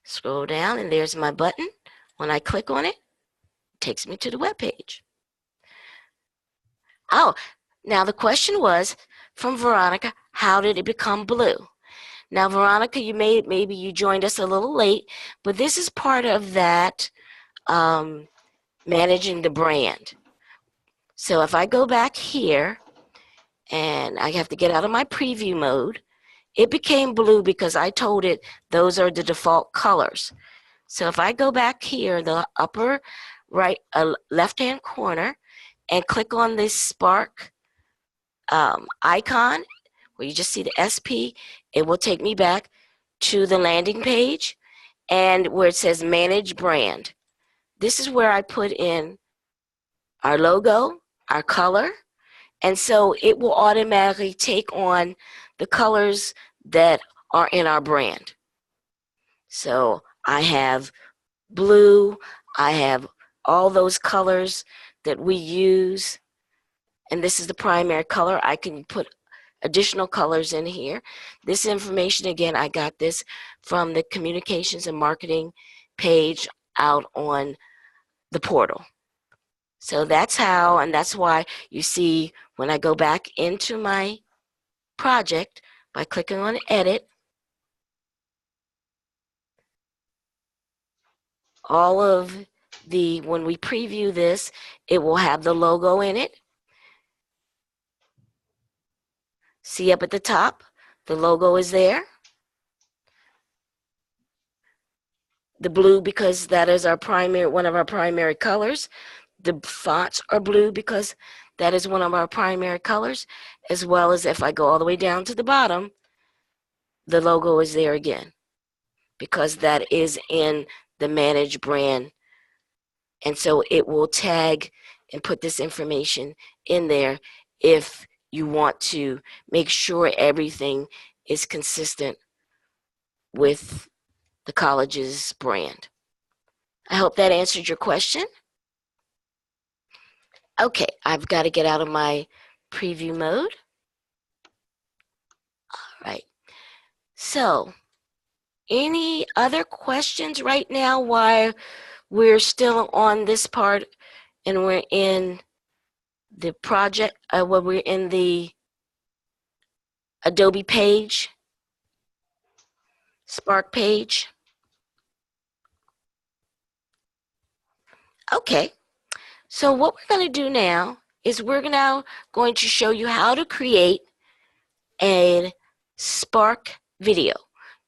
scroll down and there's my button. When I click on it, it takes me to the web page. Oh, now the question was from Veronica, how did it become blue? Now, Veronica, maybe you joined us a little late, but this is part of that managing the brand. So if I go back here and I have to get out of my preview mode. It became blue because I told it those are the default colors. So if I go back here, the upper right left-hand corner, and click on this Spark icon, where you just see the SP, it will take me back to the landing page and where it says Manage Brand. This is where I put in our logo, our color, and so it will automatically take on the colors that are in our brand. So I have blue, I have all those colors that we use, and this is the primary color. I can put additional colors in here. This information, again, I got this from the communications and marketing page out on the portal. So that's how, and that's why you see when I go back into my project by clicking on edit, all of the, when we preview this, it will have the logo in it. See up at the top, the logo is there. The blue because that is our primary, one of our primary colors. The fonts are blue because that is one of our primary colors, as well as if I go all the way down to the bottom, the logo is there again because that is in the manage brand. And so it will tag and put this information in there if you want to make sure everything is consistent with the college's brand. I hope that answered your question. Okay, I've got to get out of my preview mode. All right. So, any other questions right now while we're still on this part and we're in the project, where we're in the Adobe page, Spark page? Okay, so what we're going to do now is we're now going to show you how to create a Spark video.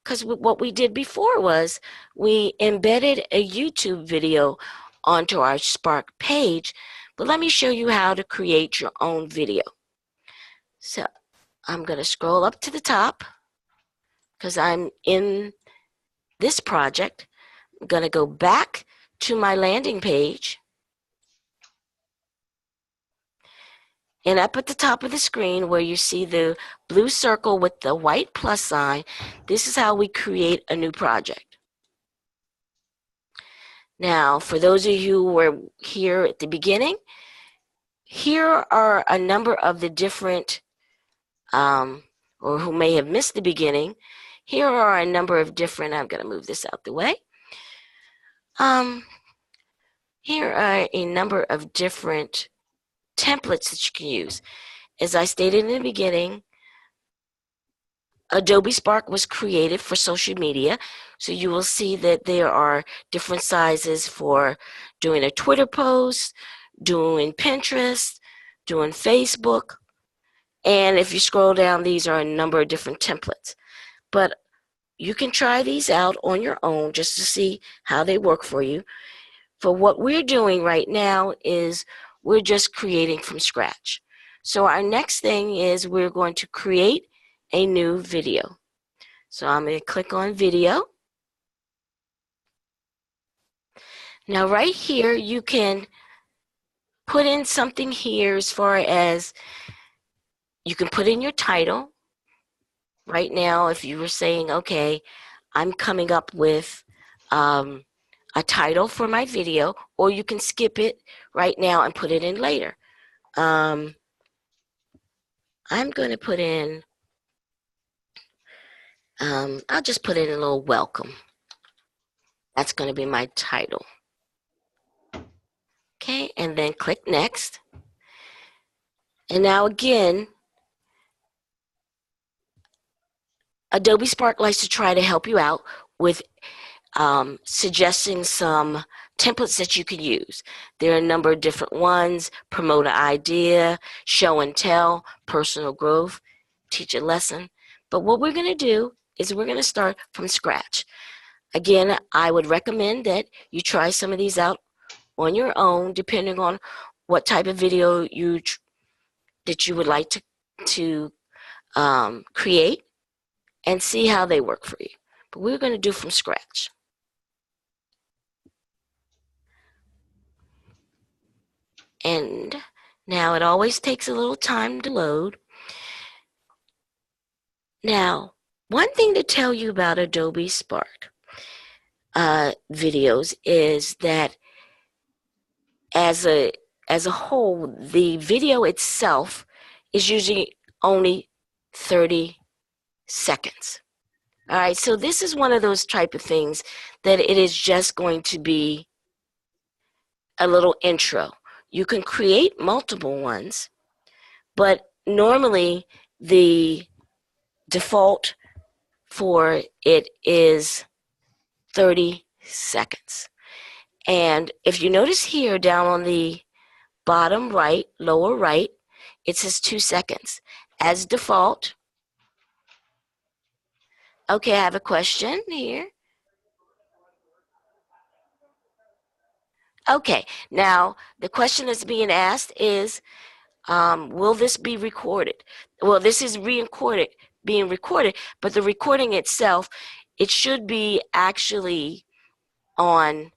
Because what we did before was we embedded a YouTube video onto our Spark page, but let me show you how to create your own video. So I'm going to scroll up to the top because I'm in this project. I'm going to go back to my landing page. And up at the top of the screen where you see the blue circle with the white plus sign, this is how we create a new project. Now, for those of you who were here at the beginning, here are a number of the different, or who may have missed the beginning, here are a number of different, I'm going to move this out the way. Here are a number of different templates that you can use. As I stated in the beginning, Adobe Spark was created for social media, so you will see that there are different sizes for doing a Twitter post, doing Pinterest, doing Facebook, and if you scroll down, these are a number of different templates. But you can try these out on your own just to see how they work for you. For what we're doing right now is we're just creating from scratch. So our next thing is we're going to create a new video. So I'm going to click on video. Now right here you can put in something here as far as you can put in your title. Right now if you were saying, okay, I'm coming up with a title for my video, or you can skip it right now and put it in later. I'm going to put in, I'll just put in a little welcome. That's going to be my title. Okay, and then click next. And now again, Adobe Spark likes to try to help you out with suggesting some templates that you can use. There are a number of different ones: promote an idea, show and tell, personal growth, teach a lesson. But what we're going to do is we're going to start from scratch. Again, I would recommend that you try some of these out on your own, depending on what type of video that you would like to create, and see how they work for you. But we're going to do from scratch. And now it always takes a little time to load. Now, one thing to tell you about Adobe Spark videos is that as a whole, the video itself is usually only 30 seconds. All right, so this is one of those type of things that it is just going to be a little intro. You can create multiple ones, but normally the default for it is 30 seconds. And if you notice here down on the bottom right, lower right, it says 2 seconds. As default, okay, I have a question here. Okay, now the question that's being asked is, will this be recorded? Well, this is being recorded, but the recording itself, it should be actually on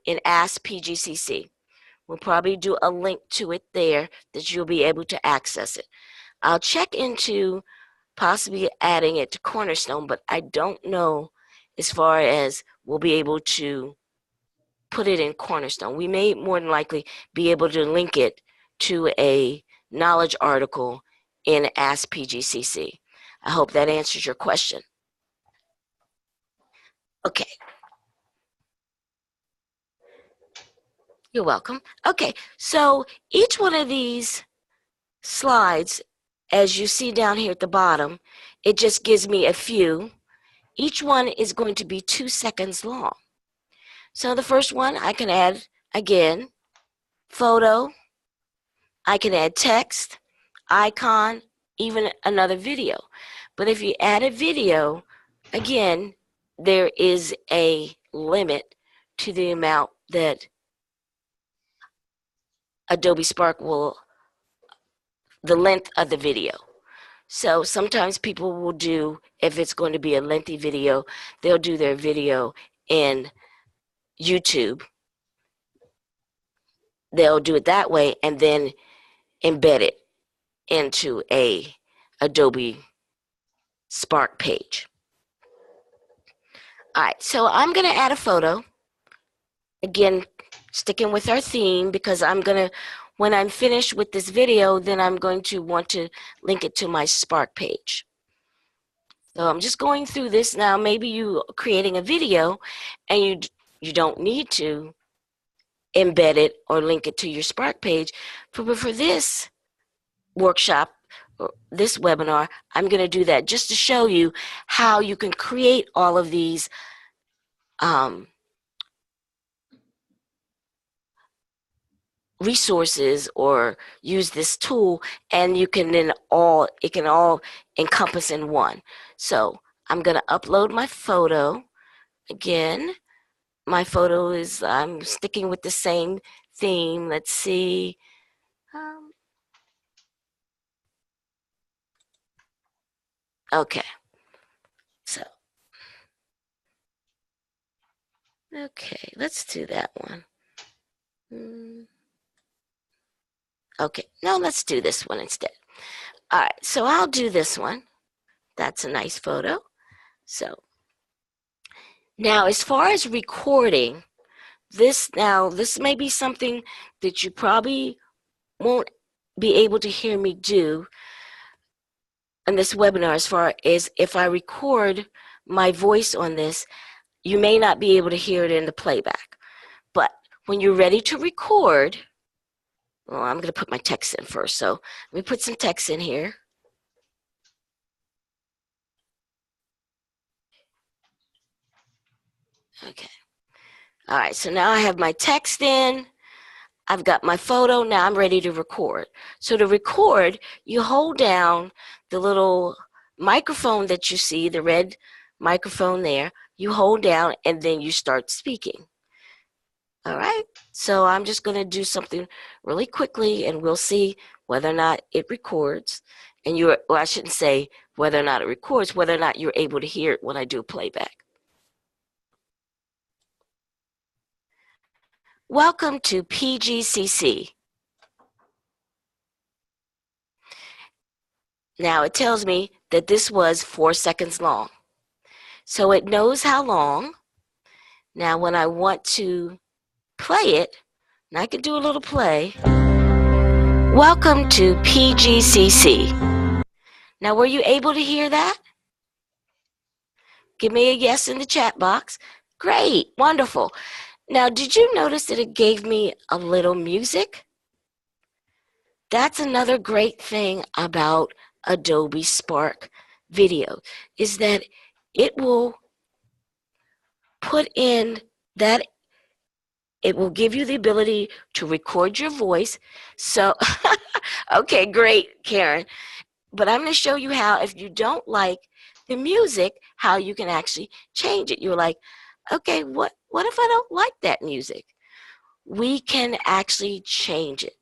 in Ask PGCC. We'll probably do a link to it there that you'll be able to access it. I'll check into possibly adding it to Cornerstone, but I don't know as far as we'll be able to put it in Cornerstone. We may more than likely be able to link it to a knowledge article in Ask PGCC. I hope that answers your question. Okay. You're welcome. Okay, so each one of these slides, as you see down here at the bottom, it just gives me a few. Each one is going to be 2 seconds long. So the first one, I can add, again, photo. I can add text, icon, even another video. But if you add a video, again, there is a limit to the amount that Adobe Spark the length of the video. So sometimes people will do, if it's going to be a lengthy video, they'll do their video in YouTube. They'll do it that way and then embed it into a Adobe Spark page. All right, so I'm going to add a photo. Again, sticking with our theme, because when I'm finished with this video, then I'm going to want to link it to my Spark page. So I'm just going through this now. Maybe you are creating a video and you don't need to embed it or link it to your Spark page. For this workshop, or this webinar, I'm going to do that just to show you how you can create all of these resources or use this tool, and you can then it can all encompass in one. So I'm going to upload my photo. Again, my photo is, I'm sticking with the same theme. Let's see. Okay. So, okay, let's do that one. Okay, no, let's do this one instead. All right, so I'll do this one. That's a nice photo. So now, as far as recording, this may be something that you probably won't be able to hear me do in this webinar. As far as if I record my voice on this, you may not be able to hear it in the playback. But when you're ready to record, well, I'm going to put my text in first. So let me put some text in here. Okay. All right, so now I have my text in. I've got my photo. Now I'm ready to record. So to record, you hold down the little microphone that you see, the red microphone there. You hold down and then you start speaking. All right, so I'm just going to do something really quickly and we'll see whether or not it records. And well, I shouldn't say whether or not it records, whether or not you're able to hear it when I do playback. Welcome to PGCC. Now it tells me that this was 4 seconds long. So it knows how long. Now when I want to play it, and I can do a little play. Welcome to PGCC. Now were you able to hear that? Give me a yes in the chat box. Great, wonderful. Now did you notice that it gave me a little music? That's another great thing about Adobe Spark Video, is that it will put in that, it will give you the ability to record your voice. So, okay, great, Karen. But I'm going to show you how, if you don't like the music, how you can actually change it. You're like, okay, what if I don't like that music? We can actually change it.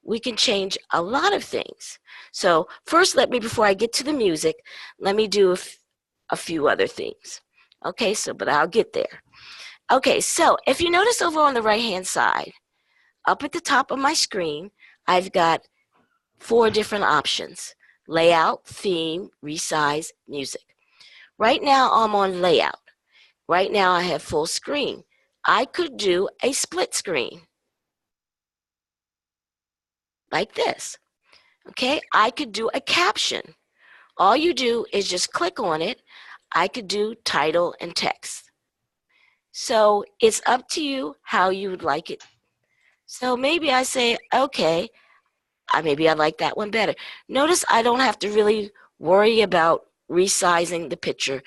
We can change a lot of things. So first, before I get to the music, let me do a few other things. Okay, but I'll get there. Okay, so if you notice over on the right-hand side, up at the top of my screen, I've got 4 different options: layout, theme, resize, music. Right now, I'm on layout. Right now, I have full screen. I could do a split screen like this. Okay, I could do a caption. All you do is just click on it. I could do title and text. So it's up to you how you would like it. So maybe I say, okay, maybe I like that one better. Notice I don't have to really worry about resizing the picture.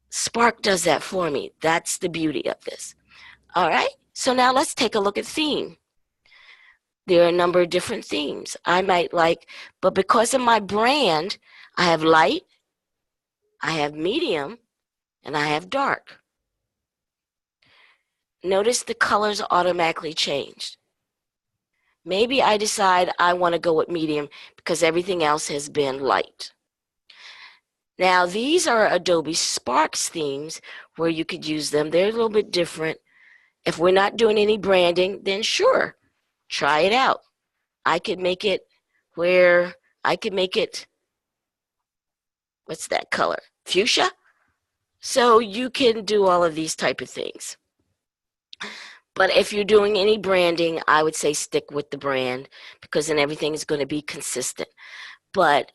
Spark does that for me. That's the beauty of this. All right, so now let's take a look at theme. There are a number of different themes I might like, but because of my brand, I have light, I have medium, and I have dark. Notice the colors automatically changed. Maybe I decide I want to go with medium because everything else has been light. Now, these are Adobe Spark's themes where you could use them. They're a little bit different. If we're not doing any branding, then sure, try it out. I could make it what's that color? Fuchsia? So you can do all of these type of things. But if you're doing any branding, I would say stick with the brand because then everything is going to be consistent. But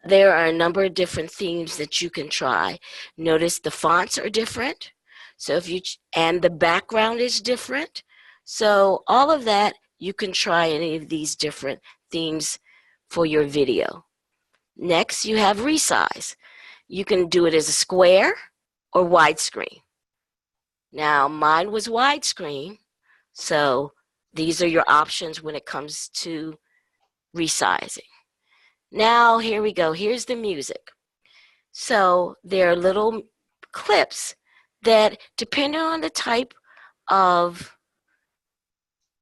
there are a number of different themes that you can try. Notice the fonts are different. So and the background is different. So all of that, you can try any of these different themes for your video. Next, you have resize. You can do it as a square or widescreen. Now, mine was widescreen, so these are your options when it comes to resizing. Now, here we go. Here's the music. So there are little clips that, depending on the type of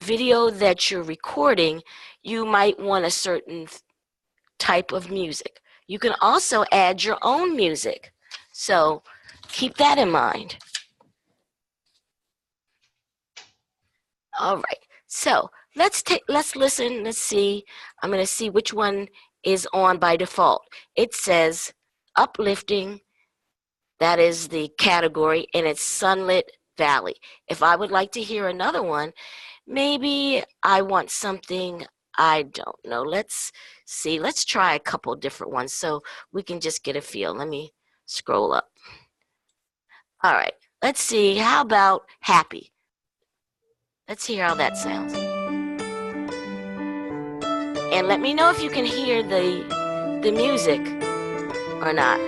video that you're recording, you might want a certain type of music. You can also add your own music. So keep that in mind. All right. So let's listen. Let's see. I'm going to see which one is on by default. It says uplifting. That is the category, and it's Sunlit Valley. If I would like to hear another one, maybe I want something, I don't know. Let's see. Let's try a couple different ones so we can just get a feel. Let me scroll up. All right. Let's see. How about Happy? Let's hear how that sounds. And let me know if you can hear the music or not.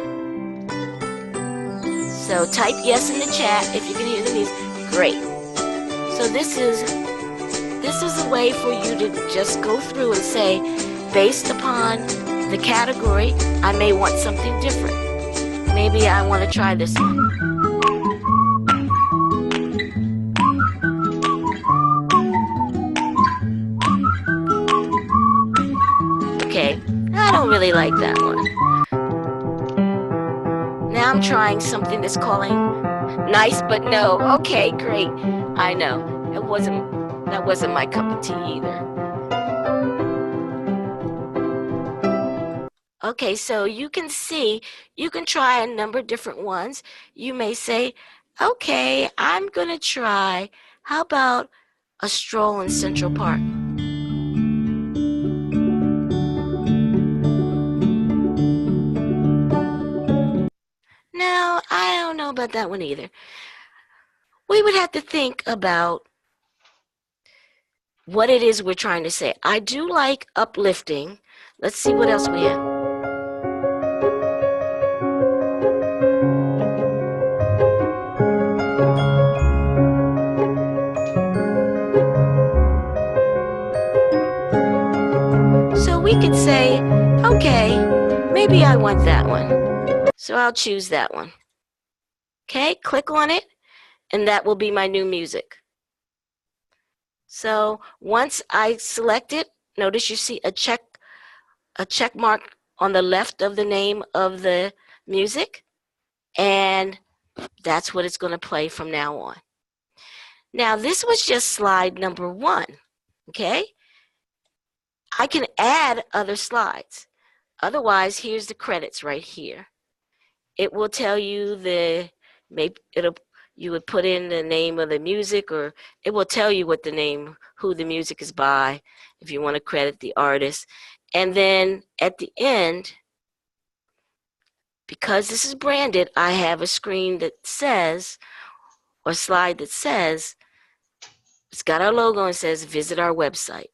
So type yes in the chat if you can hear the music. Great. So this is a way for you to just go through and say, based upon the category, I may want something different. Maybe I want to try this one. Okay, I don't really like that one. Now I'm trying something that's calling nice but no. Okay, great. I know. That wasn't my cup of tea either. Okay, so you can see, you can try a number of different ones. You may say, okay, I'm gonna try, how about a stroll in Central Park? No, I don't know about that one either. We would have to think about what it is we're trying to say. I do like uplifting. Let's see what else we have. So we could say, okay, maybe I want that one. So I'll choose that one. Okay, click on it, and that will be my new music. So once I select it, notice you see a check mark on the left of the name of the music, and that's what it's going to play from now on. Now this was just slide number 1, okay? I can add other slides. Otherwise, here's the credits right here. It will tell you you would put in the name of the music, or it will tell you what the name, who the music is by, if you want to credit the artist. And then at the end, because this is branded, I have a screen that says, or slide that says, it's got our logo and says, visit our website.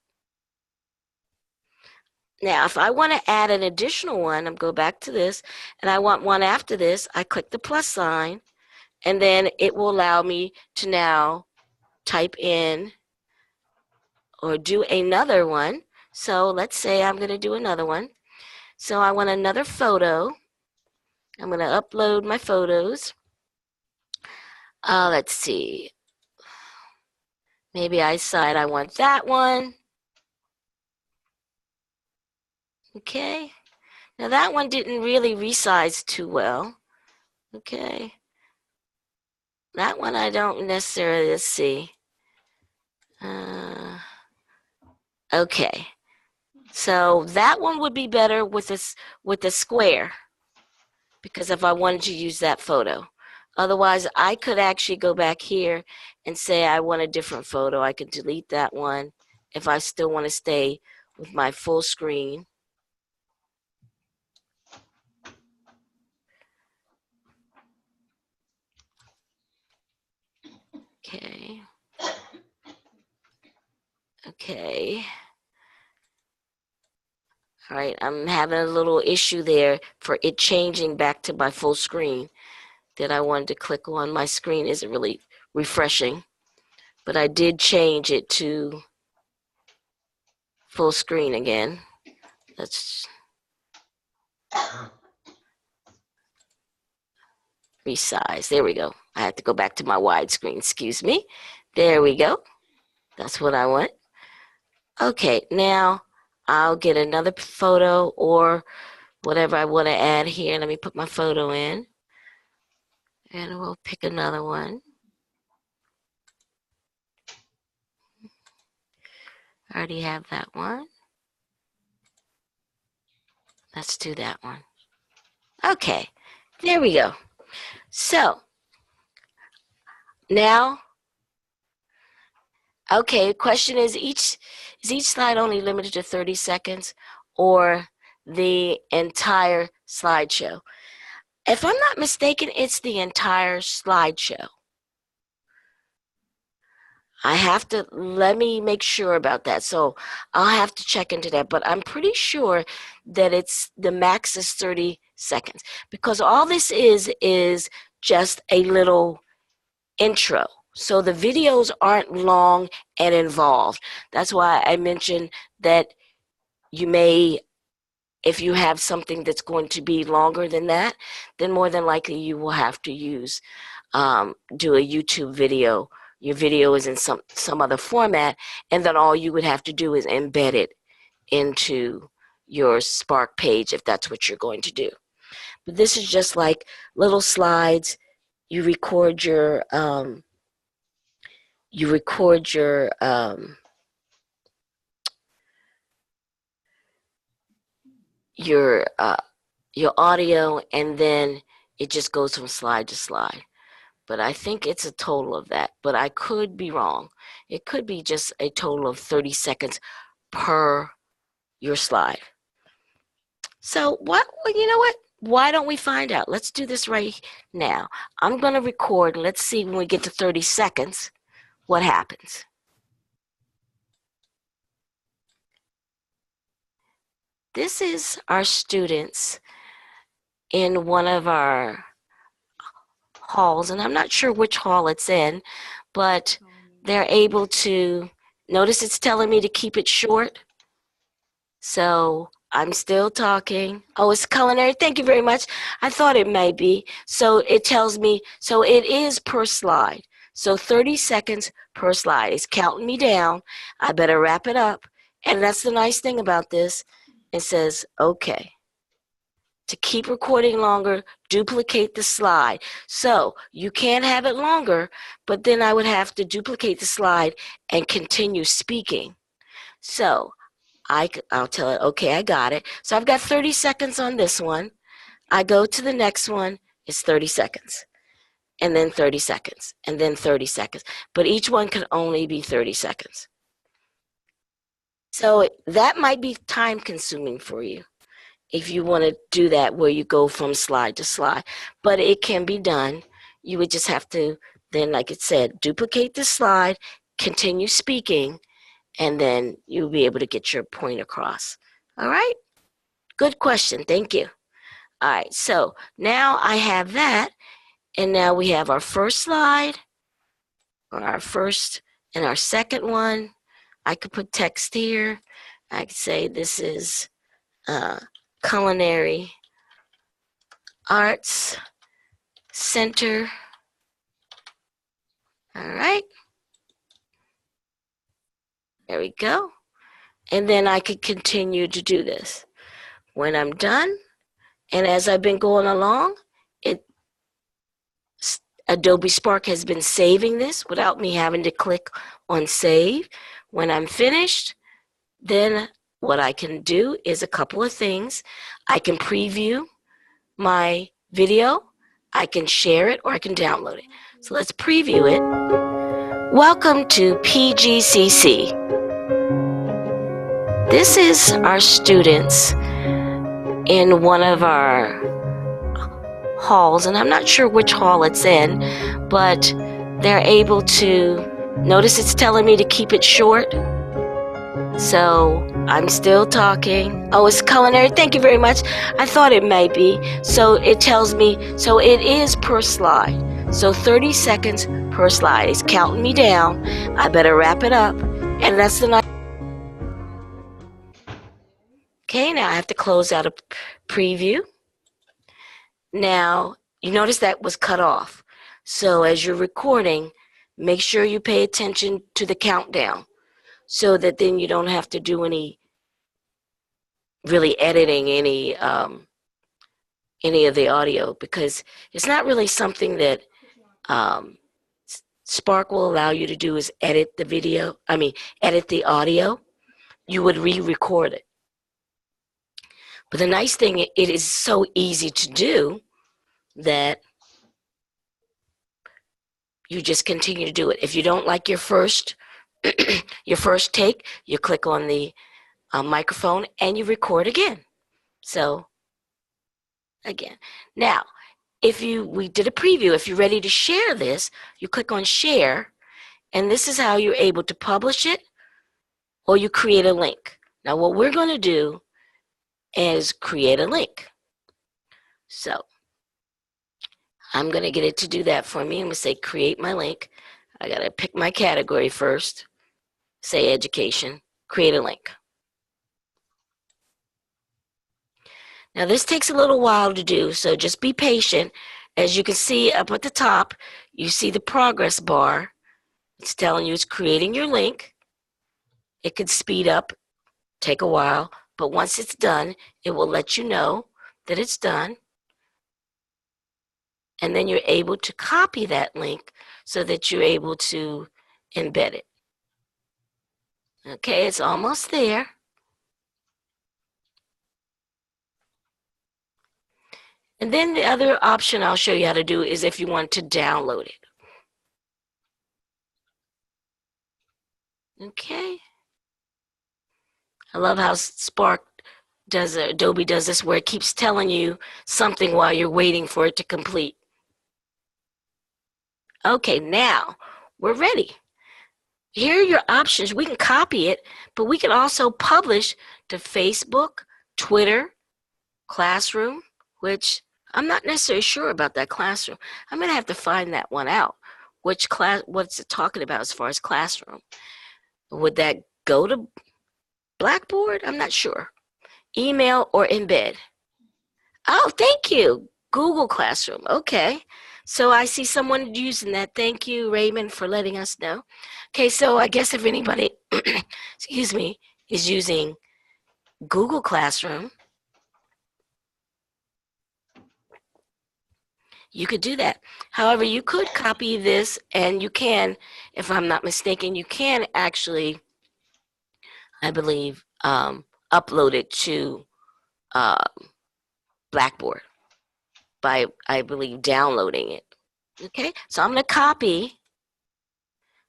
Now, if I want to add an additional one, I'm go back to this, and I want one after this, I click the plus sign, and then it will allow me to now type in or do another one. So let's say I'm going to do another one. So I want another photo. I'm going to upload my photos. Let's see. Maybe I decide I want that one. Okay. Now that one didn't really resize too well. Okay. That one I don't necessarily see. Okay. So that one would be better with a square, because if I wanted to use that photo. Otherwise, I could actually go back here and say I want a different photo. I could delete that one if I still want to stay with my full screen. Okay. Okay. All right, I'm having a little issue there for it changing back to my full screen that I wanted to click on. My screen isn't really refreshing, but I did change it to full screen again. Let's resize. There we go. I have to go back to my widescreen. Excuse me. There we go. That's what I want. Okay, now I'll get another photo or whatever I want to add here. Let me put my photo in. And we'll pick another one. I already have that one. Let's do that one. Okay, there we go. So now, okay, question is each slide only limited to 30 seconds or the entire slideshow? If I'm not mistaken, it's the entire slideshow. Let me make sure about that. So I'll have to check into that, but I'm pretty sure that the max is 30 seconds, because all this is just a little intro. So the videos aren't long and involved. That's why I mentioned that you may, if you have something that's going to be longer than that, then more than likely you will have to do a YouTube video. Your video is in some other format, and then all you would have to do is embed it into your Spark page if that's what you're going to do. But this is just like little slides. You record your you record your audio, and then it just goes from slide to slide. But I think it's a total of that. But I could be wrong. It could be just a total of 30 seconds per your slide. So well, you know what? Why don't we find out? Let's do this right now. I'm going to record. Let's see when we get to 30 seconds what happens. This is our students in one of our halls, and I'm not sure which hall it's in, but they're able to, notice it's telling me to keep it short. So I'm still talking. Oh, it's culinary. Thank you very much. I thought it might be. So it tells me, so it is per slide. So 30 seconds per slide. It's counting me down. I better wrap it up. And that's the nice thing about this. It says, okay. To keep recording longer, duplicate the slide. So you can have it longer, but then I would have to duplicate the slide and continue speaking. So I'll tell it, okay, I got it. So I've got 30 seconds on this one. I go to the next one, it's 30 seconds. And then 30 seconds, and then 30 seconds. But each one can only be 30 seconds. So that might be time consuming for you if you want to do that where you go from slide to slide. But it can be done. You would just have to then, like it said, duplicate the slide, continue speaking, and then you'll be able to get your point across. All right? Good question. Thank you. All right. So now I have that. And now we have our first slide, or our first and our second one. I could put text here. I could say this is Culinary Arts Center. All right. There we go. And then I could continue to do this. When I'm done, and as I've been going along, Adobe Spark has been saving this without me having to click on save. When I'm finished, then what I can do is a couple of things. I can preview my video, I can share it, or I can download it. So let's preview it. Welcome to PGCC. This is our students in one of our halls, and I'm not sure which hall it's in, but they're able to, notice it's telling me to keep it short. So I'm still talking. Oh, it's culinary. Thank you very much. I thought it might be. So it tells me, so it is per slide. So 30 seconds per slide. It's counting me down. I better wrap it up. And that's the night. Okay, now I have to close out a preview. Now, you notice that was cut off. So as you're recording, make sure you pay attention to the countdown so that then you don't have to do any really editing any of the audio, because it's not really something that Spark will allow you to do is edit the audio. You would re-record it. But the nice thing, it is so easy to do that you just continue to do it. If you don't like your first take, you click on the microphone and you record again. So again, now we did a preview. If you're ready to share this, you click on share, and this is how you're able to publish it, or you create a link. Now what we're going to do is create a link. So I'm going to get it to do that for me. I'm going to say create my link. I got to pick my category first. Say education. Create a link. Now this takes a little while to do, so just be patient. As you can see up at the top, you see the progress bar. It's telling you it's creating your link. It could speed up, take a while, but once it's done, it will let you know that it's done. And then you're able to copy that link so that you're able to embed it. Okay, it's almost there. And then the other option I'll show you how to do is if you want to download it. Okay. I love how Spark does, Adobe does this where it keeps telling you something while you're waiting for it to complete. Okay, now we're ready. Here are your options. We can copy it, but we can also publish to Facebook, Twitter, Classroom, which I'm not necessarily sure about that Classroom. I'm going to have to find that one out. Which class, what's it talking about as far as Classroom? Would that go to Blackboard? I'm not sure. Email or Embed? Oh, thank you. Google Classroom. Okay. So I see someone using that. Thank you, Raymond, for letting us know. Okay, so I guess if anybody, excuse me, is using Google Classroom, you could do that. However, you could copy this and you can, if I'm not mistaken, you can actually, I believe, upload it to uh, Blackboard by, I believe, downloading it. Okay, so I'm going to copy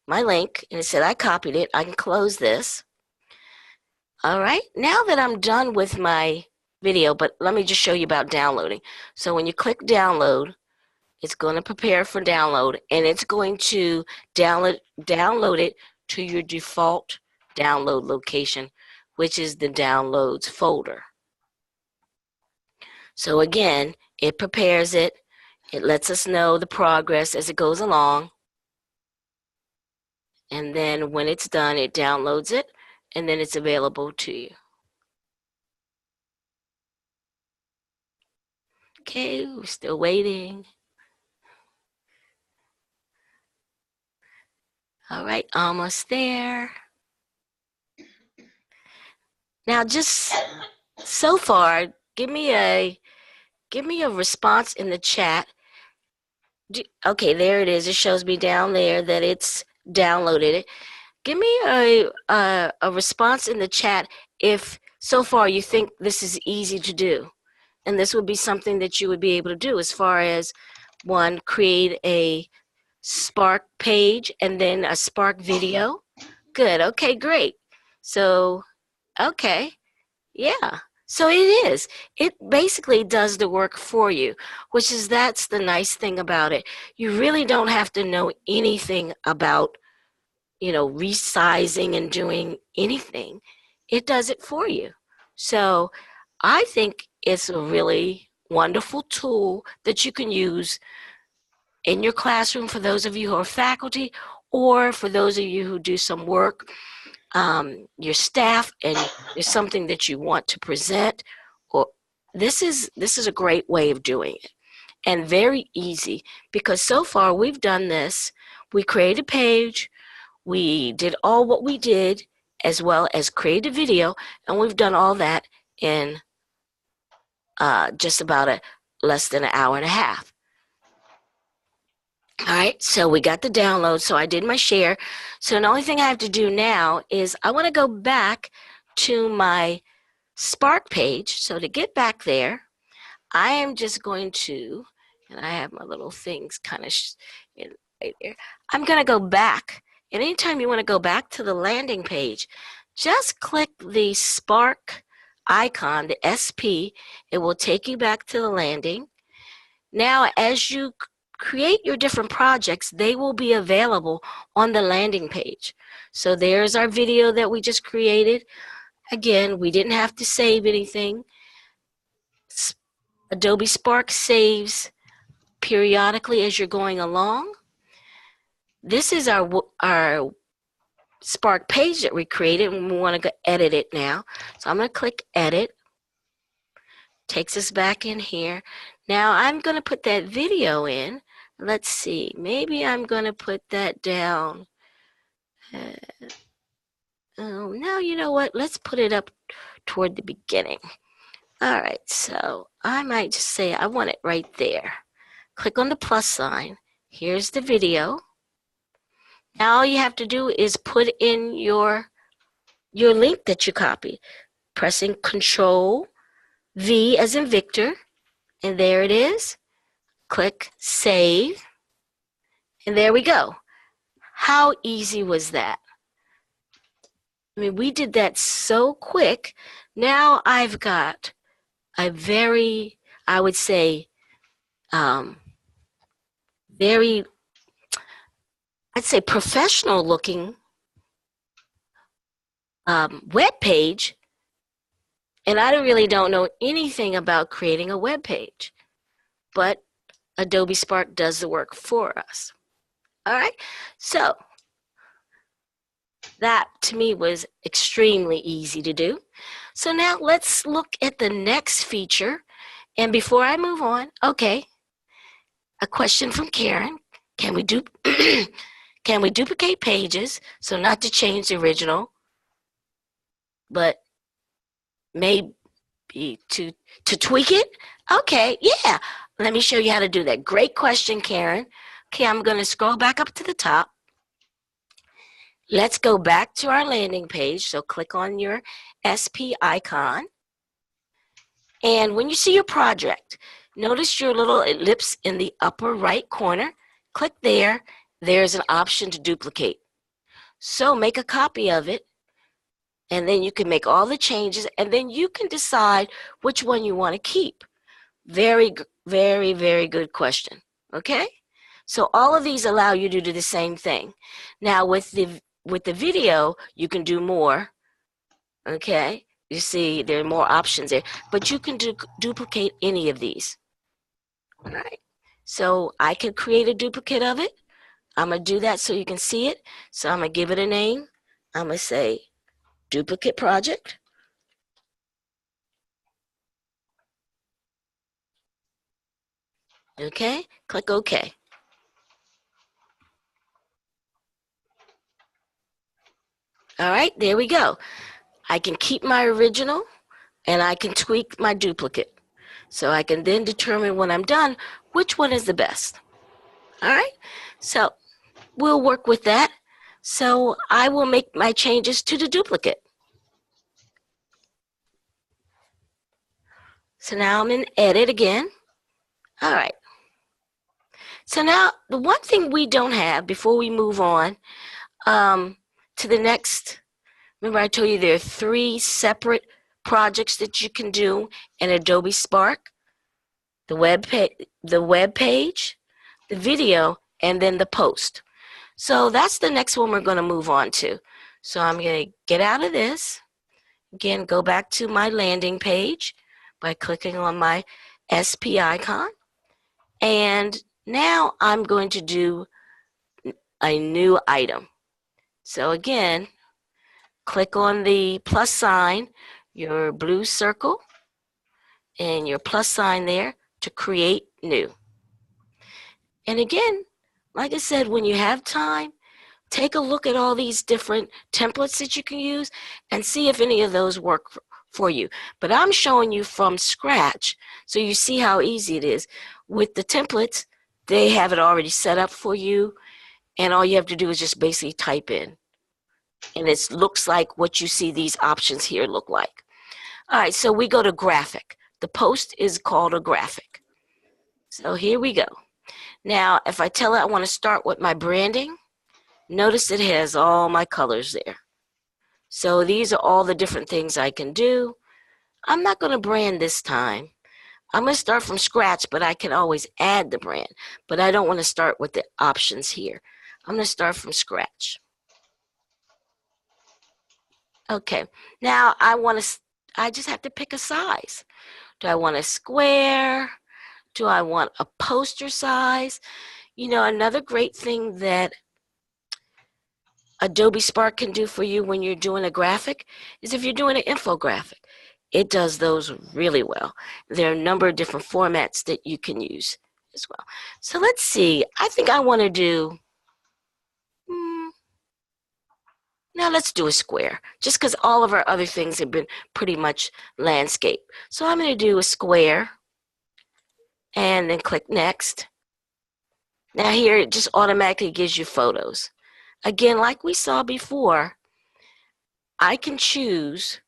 my link, and it said I copied it. I can close this. All right, now that I'm done with my video, but let me just show you about downloading. So when you click download, it's going to prepare for download, and it's going to download it to your default download location, which is the downloads folder. So again, it prepares it. It lets us know the progress as it goes along. And then when it's done, it downloads it, and then it's available to you. Okay, we're still waiting. All right, almost there. Now, just so far, give me a response in the chat. Okay, there it is. It shows me down there that it's downloaded it. Give me a response in the chat if so far you think this is easy to do. And this would be something that you would be able to do as far as, one, create a Spark page and then a Spark video. Good. Okay, great. So, okay. Yeah. So it is. It basically does the work for you, which is, that's the nice thing about it. You really don't have to know anything about, resizing and doing anything. It does it for you. So I think it's a really wonderful tool that you can use in your classroom for those of you who are faculty, or for those of you who do some work, your staff, and there's something that you want to present. Or this is a great way of doing it, and very easy, because so far we've done this. We created a page, we did all what we did, as well as create a video, and we've done all that in just about less than an hour and a half. All right, so we got the download, so I did my share. So the only thing I have to do now is I want to go back to my Spark page. So to get back there, I am just going to, and I have my little things kind of right there. I'm going to go back. And anytime you want to go back to the landing page, just click the Spark icon, the SP. It will take you back to the landing. Now, as you create your different projects, they will be available on the landing page. So there's our video that we just created. Again, we didn't have to save anything. Adobe Spark saves periodically as you're going along. This is our Spark page that we created, and we want to go edit it now. So I'm going to click edit. Takes us back in here. Now I'm going to put that video in. Let's see, maybe I'm going to put that down. Oh, no, you know what? Let's put it up toward the beginning. All right, so I might just say I want it right there. Click on the plus sign. Here's the video. Now all you have to do is put in your link that you copied, pressing Control V as in Victor, and there it is. Click Save, and there we go. How easy was that? I mean, we did that so quick. Now I've got a very, I would say, very, I'd say professional looking web page, and I really don't know anything about creating a web page, but Adobe Spark does the work for us. All right, so that to me was extremely easy to do. So now let's look at the next feature. And before I move on, okay, a question from Karen. Can we can we duplicate pages? So not to change the original, but maybe to tweak it? Okay, yeah. Let me show you how to do that. Great question, Karen. Okay, I'm going to scroll back up to the top. Let's go back to our landing page. So click on your SP icon. And when you see your project, notice your little ellipse in the upper right corner. Click there. There's an option to duplicate. So make a copy of it, and then you can make all the changes, and then you can decide which one you want to keep. Very, very, very good question. Okay? So all of these allow you to do the same thing. Now with the video, you can do more. Okay? You see there are more options there, but you can duplicate any of these. All right? So I can create a duplicate of it. I'm going to do that so you can see it. So I'm going to give it a name. I'm going to say duplicate project. Okay, click OK. All right, there we go. I can keep my original and I can tweak my duplicate. So I can then determine when I'm done which one is the best. All right, so we'll work with that. So I will make my changes to the duplicate. So now I'm in edit again. All right. So now the one thing we don't have before we move on to the next, remember I told you there are 3 separate projects that you can do in Adobe Spark. The web page, the video, and then the post. So that's the next one we're going to move on to. So I'm going to get out of this. Again, go back to my landing page by clicking on my SP icon. And now I'm going to do a new item. So again, click on the plus sign, your blue circle, and your plus sign there to create new. And again, like I said, when you have time, take a look at all these different templates that you can use and see if any of those work for you. But I'm showing you from scratch, so you see how easy it is. With the templates, they have it already set up for you, and all you have to do is just basically type in. And it looks like what you see these options here look like. All right, so we go to graphic. The post is called a graphic. So here we go. Now, if I tell it I want to start with my branding, notice it has all my colors there. So these are all the different things I can do. I'm not going to brand this time. I'm going to start from scratch, but I can always add the brand. But I don't want to start with the options here. I'm going to start from scratch. Okay, now I just have to pick a size. Do I want a square? Do I want a poster size? You know, another great thing that Adobe Spark can do for you when you're doing a graphic is if you're doing an infographic. It does those really well. There are a number of different formats that you can use as well. So let's see. I think I want to do, now let's do a square, just because all of our other things have been pretty much landscape. So I'm going to do a square and then click next. Now here it just automatically gives you photos. Again, like we saw before, I can choose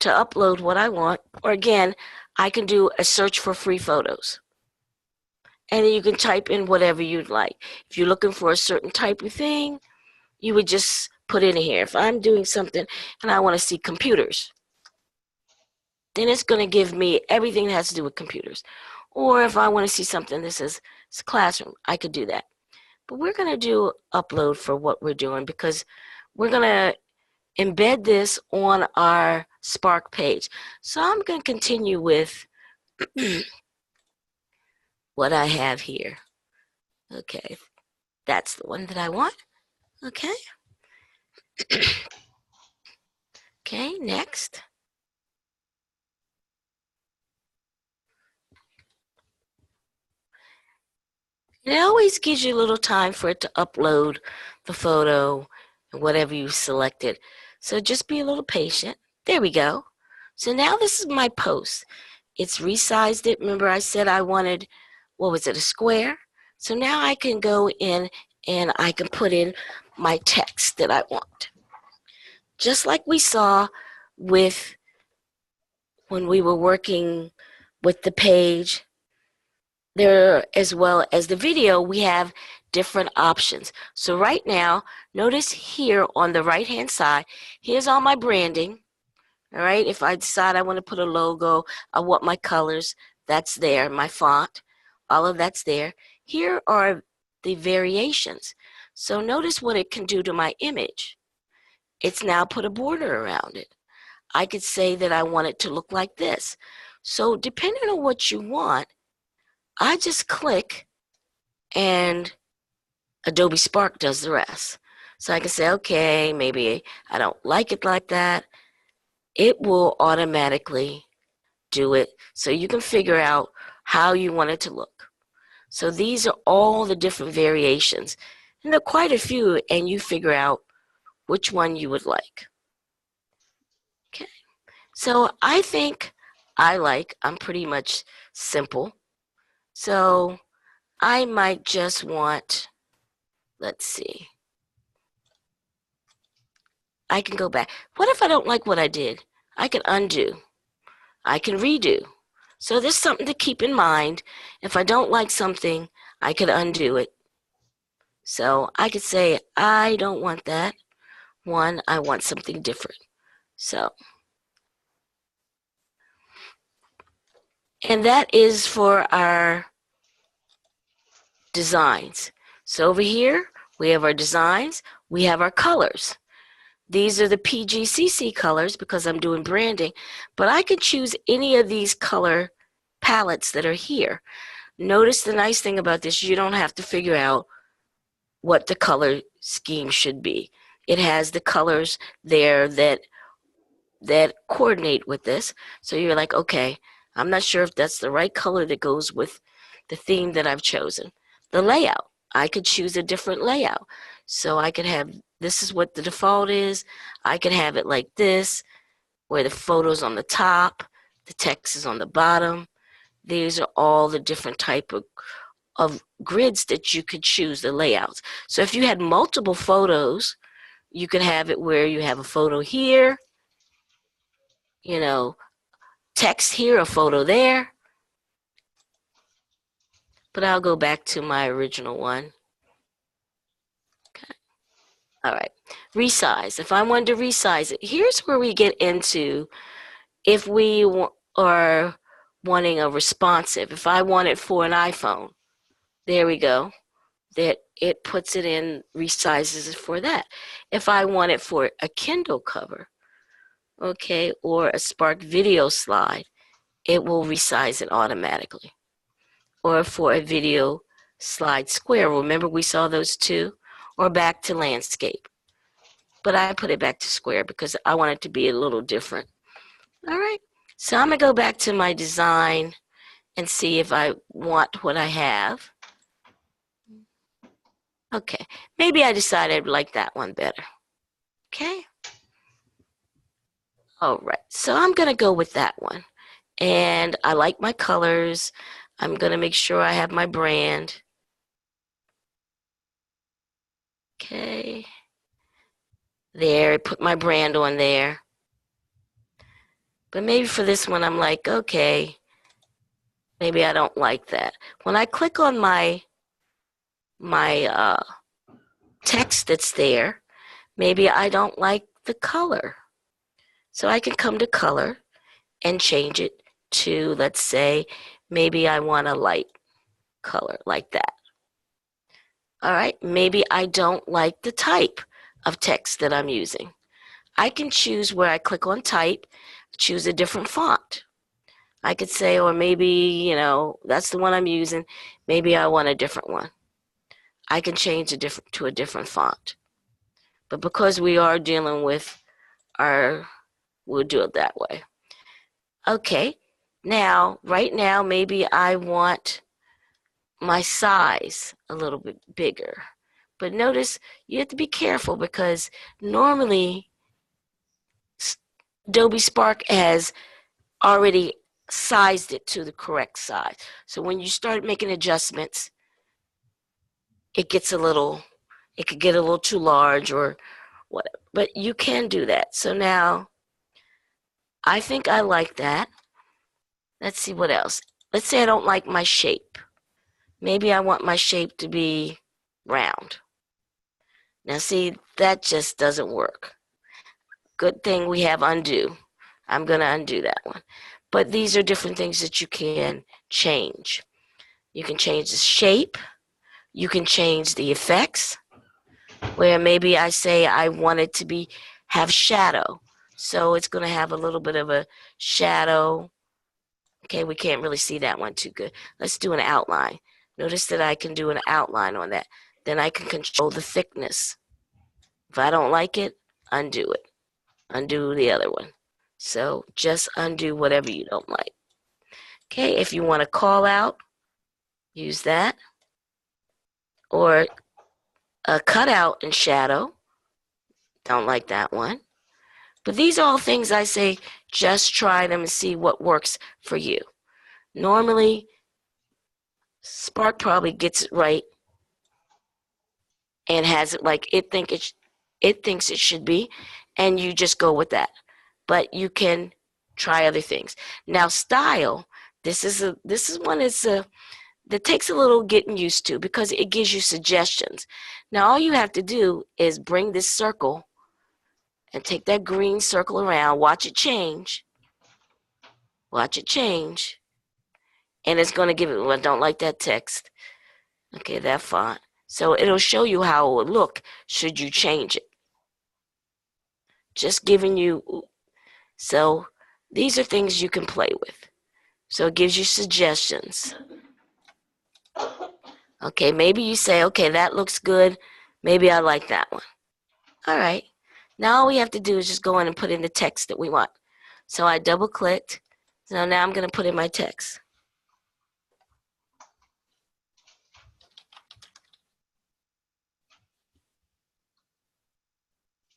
to upload what I want, or again, I can do a search for free photos. And then you can type in whatever you'd like. If you're looking for a certain type of thing, you would just put in here. If I'm doing something and I want to see computers, then it's going to give me everything that has to do with computers. Or if I want to see something that says it's classroom, I could do that. But we're going to do upload for what we're doing because we're going to embed this on our Spark page. So I'm going to continue with what I have here. Okay, that's the one that I want. Okay. Okay, next. And it always gives you a little time for it to upload the photo and whatever you selected. So just be a little patient. There we go. So now this is my post. It's resized it. Remember I said I wanted, what was it, a square? So now I can go in and I can put in my text that I want. Just like we saw with when we were working with the page, there as well as the video, we have different options. So right now, notice here on the right hand side, here's all my branding. All right, if I decide I want to put a logo, I want my colors, that's there, my font, all of that's there. Here are the variations. So notice what it can do to my image. It's now put a border around it. I could say that I want it to look like this. So depending on what you want, I just click and Adobe Spark does the rest. So I can say, okay, maybe I don't like it like that. It will automatically do it so you can figure out how you want it to look. So these are all the different variations. And there are quite a few, and you figure out which one you would like. Okay. So I think I'm pretty much simple. So I might just want, let's see. I can go back. What if I don't like what I did? I can undo. I can redo. So there's something to keep in mind. If I don't like something, I could undo it. So I could say, I don't want that one. I want something different. So, and that is for our designs. So over here, we have our designs. We have our colors. These are the PGCC colors because I'm doing branding, but I can choose any of these color palettes that are here. Notice the nice thing about this, you don't have to figure out what the color scheme should be. It has the colors there that coordinate with this. So you're like, okay, I'm not sure if that's the right color that goes with the theme that I've chosen. The layout, I could choose a different layout. So I could have, this is what the default is. I could have it like this, where the photo's on the top, the text is on the bottom. These are all the different type of grids that you could choose, the layouts. So if you had multiple photos, you could have it where you have a photo here, you know, text here, a photo there. But I'll go back to my original one. Okay. All right. Resize. If I wanted to resize it, here's where we get into if we are wanting a responsive. If I want it for an iPhone, there we go. That it puts it in, resizes it for that. If I want it for a Kindle cover, okay, or a Spark video slide, it will resize it automatically. or for a video slide square. Remember we saw those two? Or back to landscape. But I put it back to square because I want it to be a little different. All right. So I'm going to go back to my design and see if I want what I have. Okay. Maybe I decided I'd like that one better. Okay. All right. So I'm going to go with that one. And I like my colors. I'm going to make sure I have my brand. Okay. There, put my brand on there. But maybe for this one, I'm like, okay, maybe I don't like that. When I click on my text that's there, maybe I don't like the color. So I can come to color and change it to, let's say, maybe I want a light color like that. All right, maybe I don't like the type of text that I'm using. I can choose where I click on type, choose a different font. I could say, or maybe, you know, that's the one I'm using. Maybe I want a different one. I can change to a different font. But because we are dealing with we'll do it that way. Okay, now, right now, maybe I want my size a little bit bigger. But notice you have to be careful because normally Adobe Spark has already sized it to the correct size. So when you start making adjustments, it could get a little too large or whatever. But you can do that. So now I think I like that. Let's see what else. Let's say I don't like my shape. Maybe I want my shape to be round. Now see, that just doesn't work. Good thing we have undo. I'm going to undo that one. But these are different things that you can change. You can change the shape. You can change the effects, where maybe I say I want it to have shadow. So it's going to have a little bit of a shadow. Okay, we can't really see that one too good. Let's do an outline. Notice that I can do an outline on that. Then I can control the thickness. If I don't like it, undo it. Undo the other one. So just undo whatever you don't like. Okay, if you want to call out, use that. Or a cutout and shadow. Don't like that one. But these are all things I say, just try them and see what works for you. Normally, Spark probably gets it right and has it like it thinks it should be, and you just go with that. But you can try other things. Now, style. This is one that takes a little getting used to because it gives you suggestions. Now, all you have to do is bring this circle and take that green circle around. Watch it change. Watch it change. And it's going to give it, well, I don't like that text. Okay, that font. So it'll show you how it would look should you change it. Just giving you, so these are things you can play with. So it gives you suggestions. Okay, maybe you say, okay, that looks good. Maybe I like that one. All right. Now all we have to do is just go in and put in the text that we want. So I double clicked. So now I'm going to put in my text.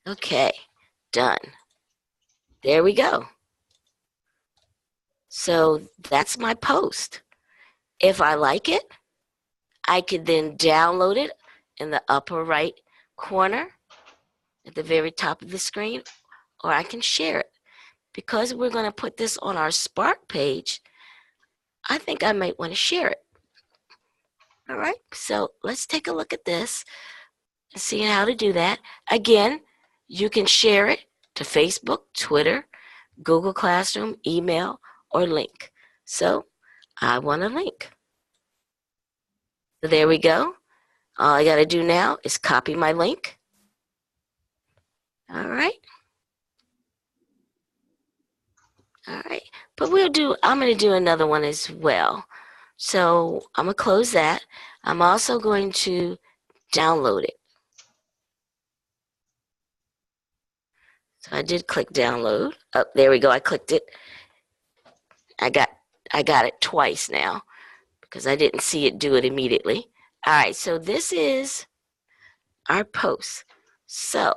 Okay, done. There we go. So that's my post. If I like it, I could then download it in the upper right corner at the very top of the screen, or I can share it. Because we're going to put this on our Spark page, I think I might want to share it. All right, so let's take a look at this and see how to do that. Again, you can share it to Facebook, Twitter, Google Classroom, email, or link. So I want a link. So there we go. All I got to do now is copy my link. All right. All right. But I'm going to do another one as well. So I'm going to close that. I'm also going to download it. So I did click download. Oh, there we go. I clicked it. I got it twice now because I didn't see it do it immediately. All right, so this is our post. So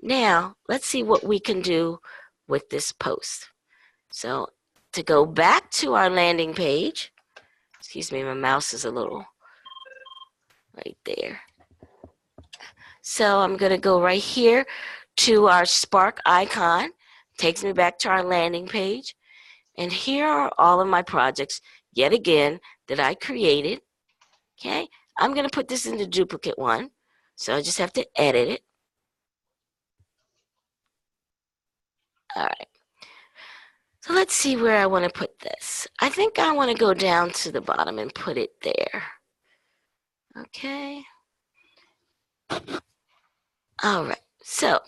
now let's see what we can do with this post. So to go back to our landing page, excuse me, my mouse is a little right there. So I'm going to go right here to our Spark icon. Takes me back to our landing page. And here are all of my projects, yet again, that I created. Okay, I'm going to put this in the duplicate one. So I just have to edit it. All right. So let's see where I want to put this. I think I want to go down to the bottom and put it there. Okay. All right. So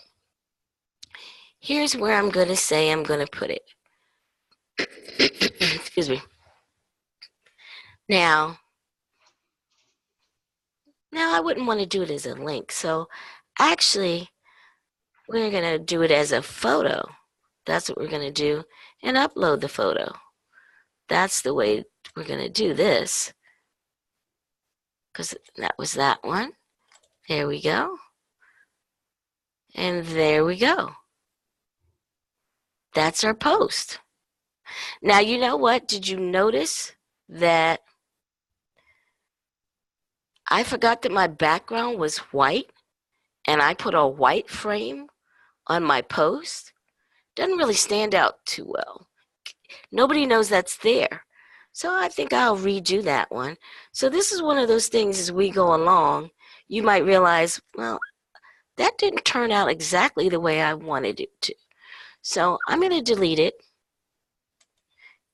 here's where I'm going to say I'm going to put it. Excuse me. Now I wouldn't want to do it as a link. So actually, we're going to do it as a photo. That's what we're going to do, and upload the photo. That's the way we're going to do this, because that was that one. There we go. And there we go. That's our post. Now, you know what? Did you notice that I forgot that my background was white, and I put a white frame on my post? Doesn't really stand out too well. Nobody knows that's there. So I think I'll redo that one. So this is one of those things as we go along, you might realize, well, that didn't turn out exactly the way I wanted it to. So I'm going to delete it.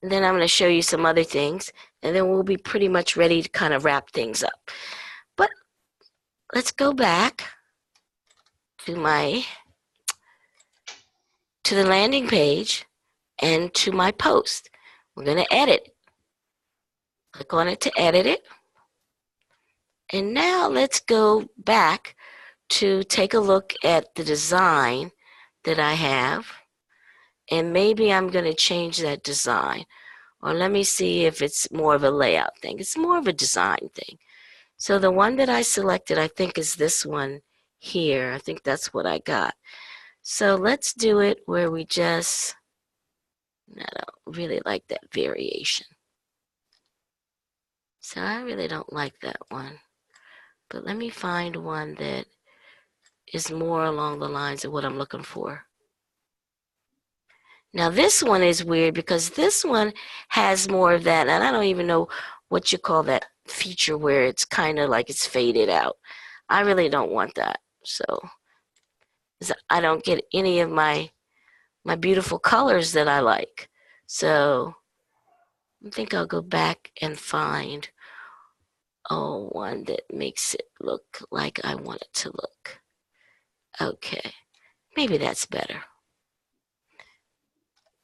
And then I'm going to show you some other things. And then we'll be pretty much ready to kind of wrap things up. But let's go back to the landing page and to my post. We're going to edit. Click on it to edit it. And now let's go back to take a look at the design that I have. And maybe I'm going to change that design. Or let me see if it's more of a layout thing. It's more of a design thing. So the one that I selected, I think, is this one here. I think that's what I got. So let's do it where we just, I don't really like that variation. So I really don't like that one. But let me find one that is more along the lines of what I'm looking for. Now this one is weird because this one has more of that, and I don't even know what you call that feature where it's kind of like it's faded out. I really don't want that. So I don't get any of my beautiful colors that I like. So I think I'll go back and find one that makes it look like I want it to look. Okay, maybe that's better.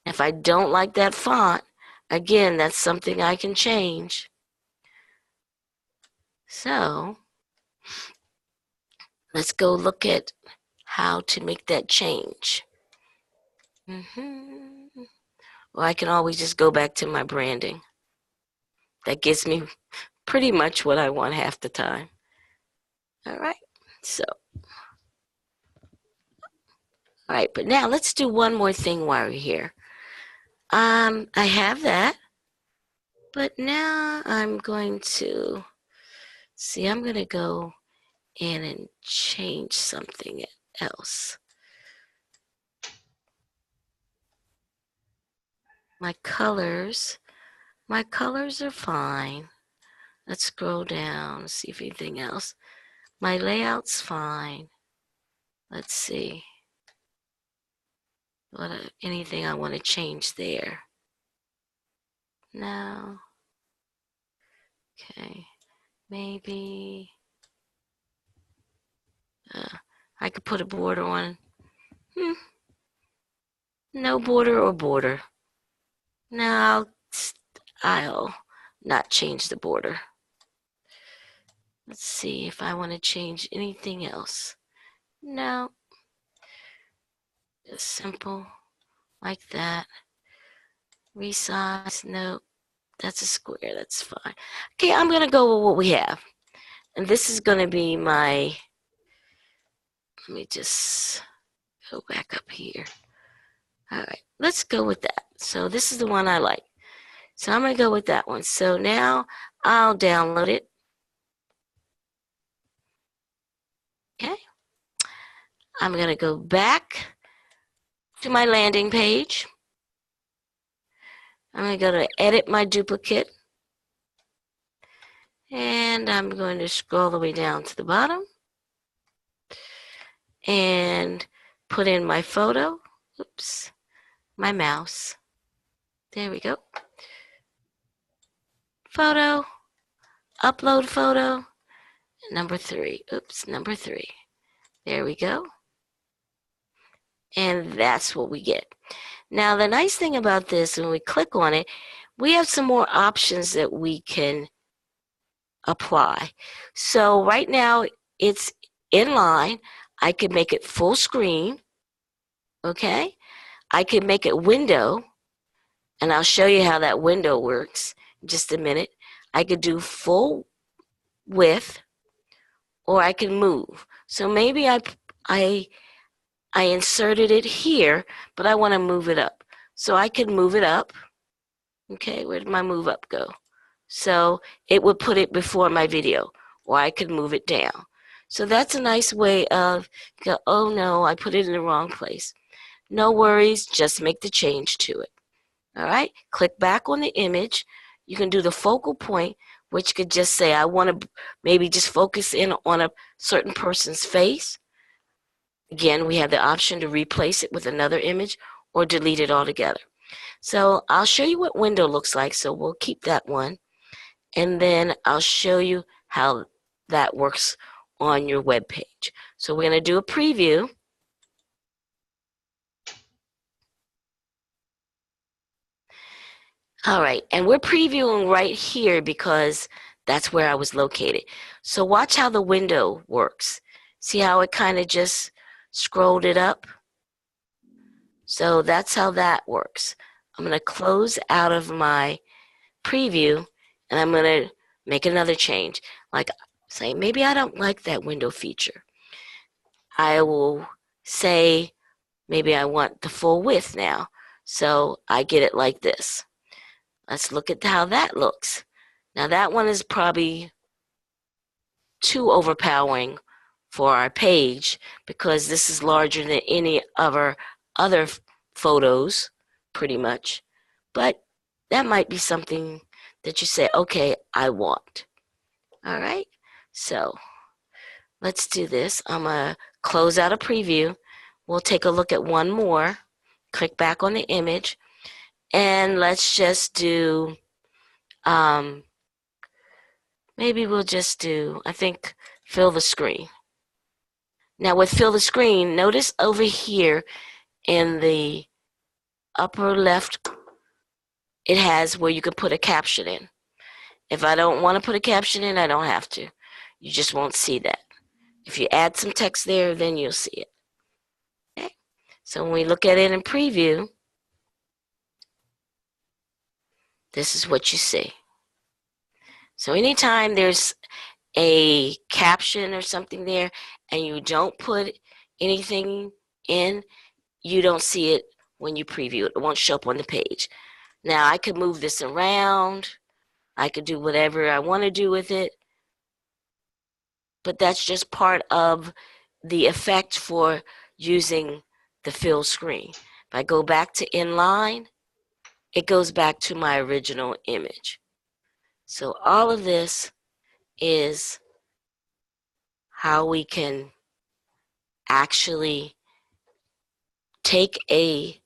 If I don't like that font, again, that's something I can change. So let's go look at how to make that change. Or I can always just go back to my branding. That gives me pretty much what I want half the time. All right, so. All right, but now let's do one more thing while we're here. I have that, but now I'm going to, I'm going to go in and change something else. My colors are fine. Let's scroll down, see if anything else. My layout's fine. Let's see. Anything I want to change there? No. Okay. Maybe I could put a border on. No border or border. No, not change the border. Let's see if I want to change anything else. No, just simple like that. Resize, no, that's a square, that's fine. Okay, I'm gonna go with what we have. And this is gonna be my, let me just go back up here. All right, let's go with that. So this is the one I like. So I'm gonna go with that one. So now I'll download it. Okay. I'm gonna go back to my landing page. I'm going to go to edit my duplicate. And I'm going to scroll all the way down to the bottom. And put in my photo. Oops. My mouse. There we go. Photo. Upload photo. Number 3. Oops, number 3. There we go. And that's what we get. Now, the nice thing about this, when we click on it, we have some more options that we can apply. So right now, it's in line. I can make it full screen. Okay? I can make it window, and I'll show you how that window works in just a minute. I could do full width, or I can move. So maybe I inserted it here, but I want to move it up. So I can move it up. Okay, where did my move up go? So it would put it before my video, or I could move it down. So that's a nice way of, oh no, I put it in the wrong place. No worries, just make the change to it. All right, click back on the image. You can do the focal point, which could just say, I want to maybe just focus in on a certain person's face. Again, we have the option to replace it with another image or delete it altogether. So I'll show you what window looks like, so we'll keep that one. And then I'll show you how that works on your web page. So we're going to do a preview. All right, and we're previewing right here because that's where I was located. So watch how the window works. See how it kind of just scrolled it up? So that's how that works. I'm going to close out of my preview, and I'm going to make another change. Like say, maybe I don't like that window feature. I will say, maybe I want the full width now. So I get it like this. Let's look at how that looks. Now that one is probably too overpowering for our page because this is larger than any of our other photos, pretty much. But that might be something that you say, okay, I want. All right, so let's do this. I'm going to close out a preview. We'll take a look at one more. Click back on the image. And let's just do, maybe we'll just do, I think, fill the screen. Now with fill the screen, notice over here in the upper left, it has where you can put a caption in. If I don't want to put a caption in, I don't have to. You just won't see that. If you add some text there, then you'll see it. Okay? So when we look at it in preview, this is what you see. So anytime there's a caption or something there and you don't put anything in, you don't see it when you preview it. It won't show up on the page. Now I could move this around. I could do whatever I want to do with it. But that's just part of the effect for using the fill screen. If I go back to inline, it goes back to my original image. So all of this is how we can actually take a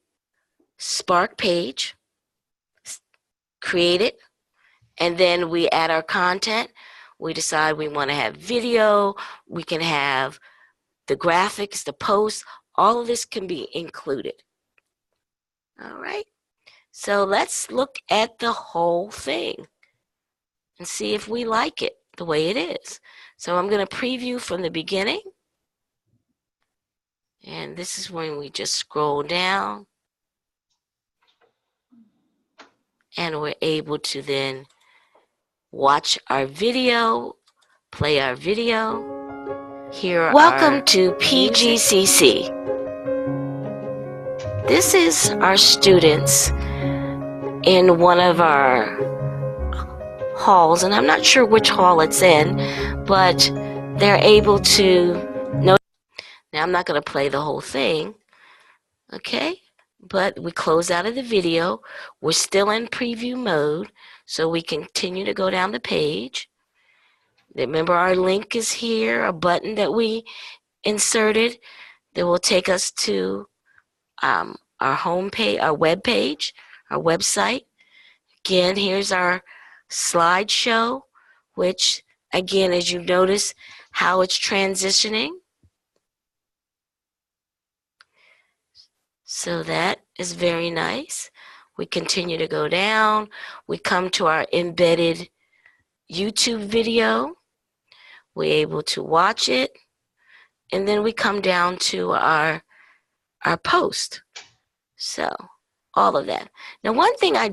Spark page, create it, and then we add our content. We decide we want to have video, we can have the graphics, the posts, all of this can be included. All right, so let's look at the whole thing. and see if we like it the way it is. So I'm going to preview from the beginning. And this is when we just scroll down. And we're able to then watch our video, play our video. Here Welcome to PGCC. This is our students in one of our halls, and I'm not sure which hall it's in, but they're able to know. Now I'm not going to play the whole thing, okay? But we close out of the video. We're still in preview mode, so we continue to go down the page. Remember, our link is here, a button that we inserted that will take us to our home page, our web page, our website. Again, here's our slideshow, which, again, as you notice how it's transitioning. So that is very nice. We continue to go down. We come to our embedded YouTube video. We're able to watch it. And then we come down to our post. So all of that. Now, one thing I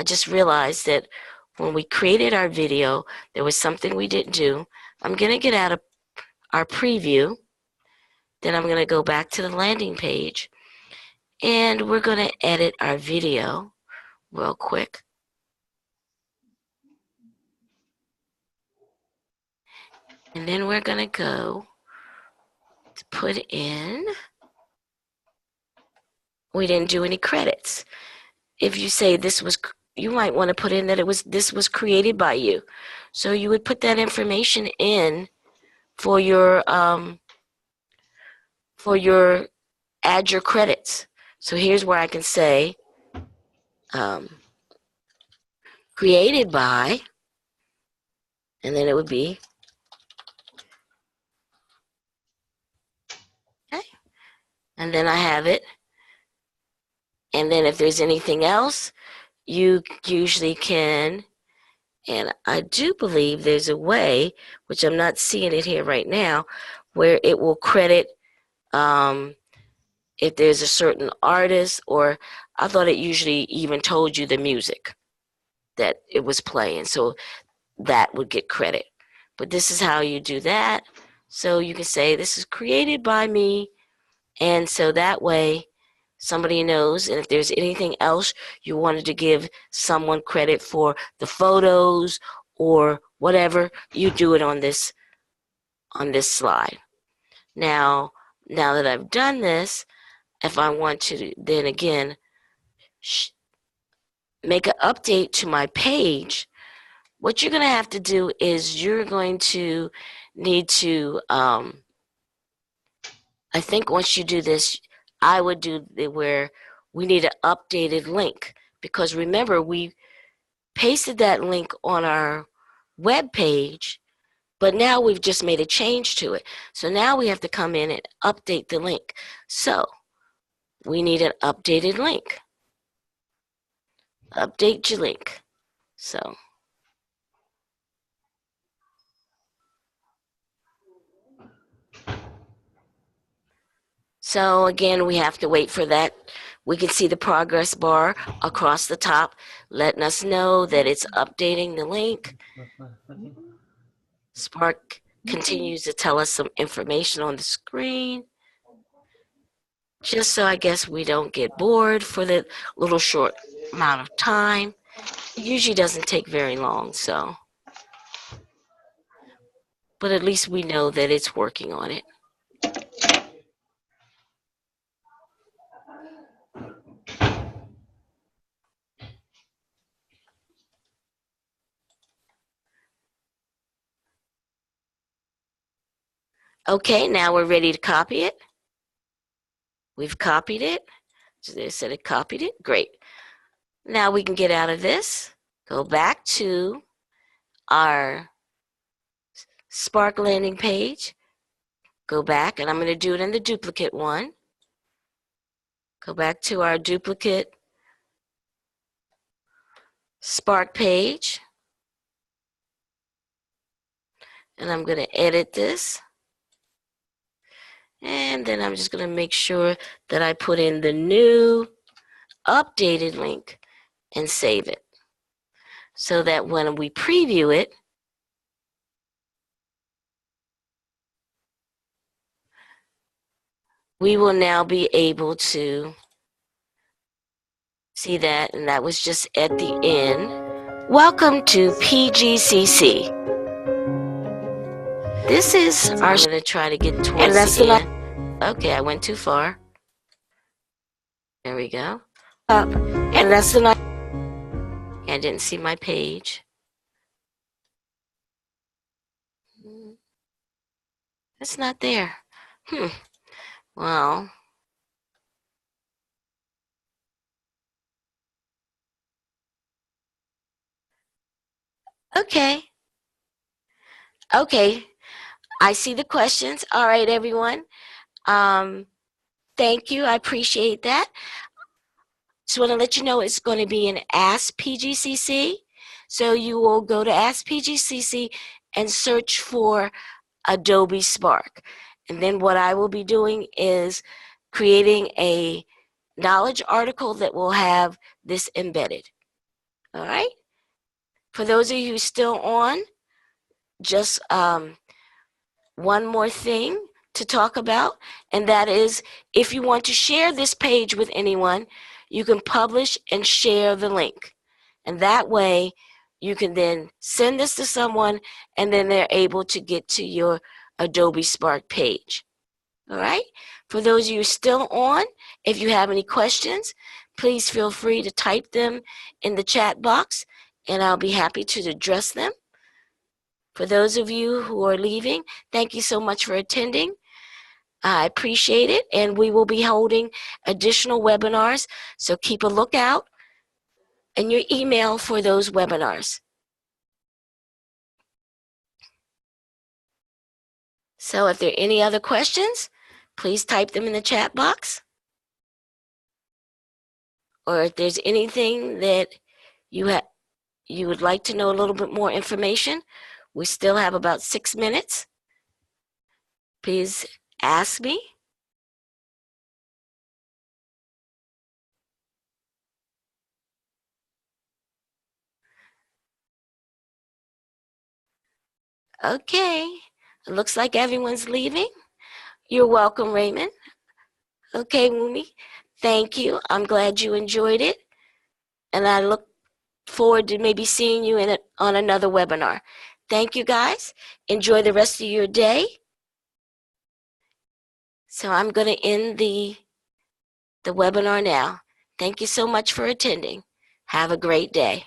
just realized that when we created our video, there was something we didn't do. I'm going to get out of our preview. Then I'm going to go back to the landing page. And we're going to edit our video real quick. And then we're going to go to put in, we didn't do any credits. If you say this was, you might want to put in that this was created by you. So you would put that information in for your add your credits. So here's where I can say created by, and then it would be, okay, and then I have it. And then if there's anything else, you usually can, and I do believe there's a way, which I'm not seeing it here right now, where it will credit if there's a certain artist, or I thought it usually even told you the music that it was playing. So that would get credit. But this is how you do that. So you can say this is created by me, and so that way somebody knows. And if there's anything else you wanted to give someone credit for, the photos or whatever, you do it on this slide. Now that I've done this, if I want to then again make an update to my page, what you're going to have to do is you're going to need to, I think once you do this, I would do where we need an updated link, because remember, we pasted that link on our web page, but now we've just made a change to it. So now we have to come in and update the link. So we need an updated link. Update your link. So again, we have to wait for that. We can see the progress bar across the top, letting us know that it's updating the link. Spark continues to tell us some information on the screen, just so I guess we don't get bored for the little short amount of time. It usually doesn't take very long, so. But at least we know that it's working on it. Okay, now we're ready to copy it. We've copied it. So they said it copied it. Great. Now we can get out of this, go back to our Spark landing page, go back, and I'm going to do it in the duplicate one. Go back to our duplicate Spark page. And I'm going to edit this. And then I'm just going to make sure that I put in the new updated link and save it. So that when we preview it, we will now be able to see that, and that was just at the end. Welcome to PGCC. This is our. I'm going to try to get towards the end. Okay, I went too far. There we go. Up, and that's the. I didn't see my page. It's not there. Well. Okay. Okay. I see the questions. All right, everyone. Thank you. I appreciate that. Just want to let you know it's going to be an Ask PGCC. So you will go to Ask PGCC and search for Adobe Spark. And then what I will be doing is creating a knowledge article that will have this embedded. All right? For those of you who's still on, just one more thing to talk about, and that is if you want to share this page with anyone, you can publish and share the link. And that way you can then send this to someone and then they're able to get to your Adobe Spark page. All right? For those of you still on, if you have any questions, please feel free to type them in the chat box and I'll be happy to address them. For those of you who are leaving, thank you so much for attending. I appreciate it, and we will be holding additional webinars, so keep a lookout in your email for those webinars. So if there are any other questions, please type them in the chat box. Or if there's anything that you would like to know a little bit more information, we still have about 6 minutes. Please ask me. Okay, it looks like everyone's leaving. You're welcome, Raymond. Okay, Wumi, thank you. I'm glad you enjoyed it. And I look forward to maybe seeing you on another webinar. Thank you, guys. Enjoy the rest of your day. So I'm going to end the webinar now. Thank you so much for attending. Have a great day.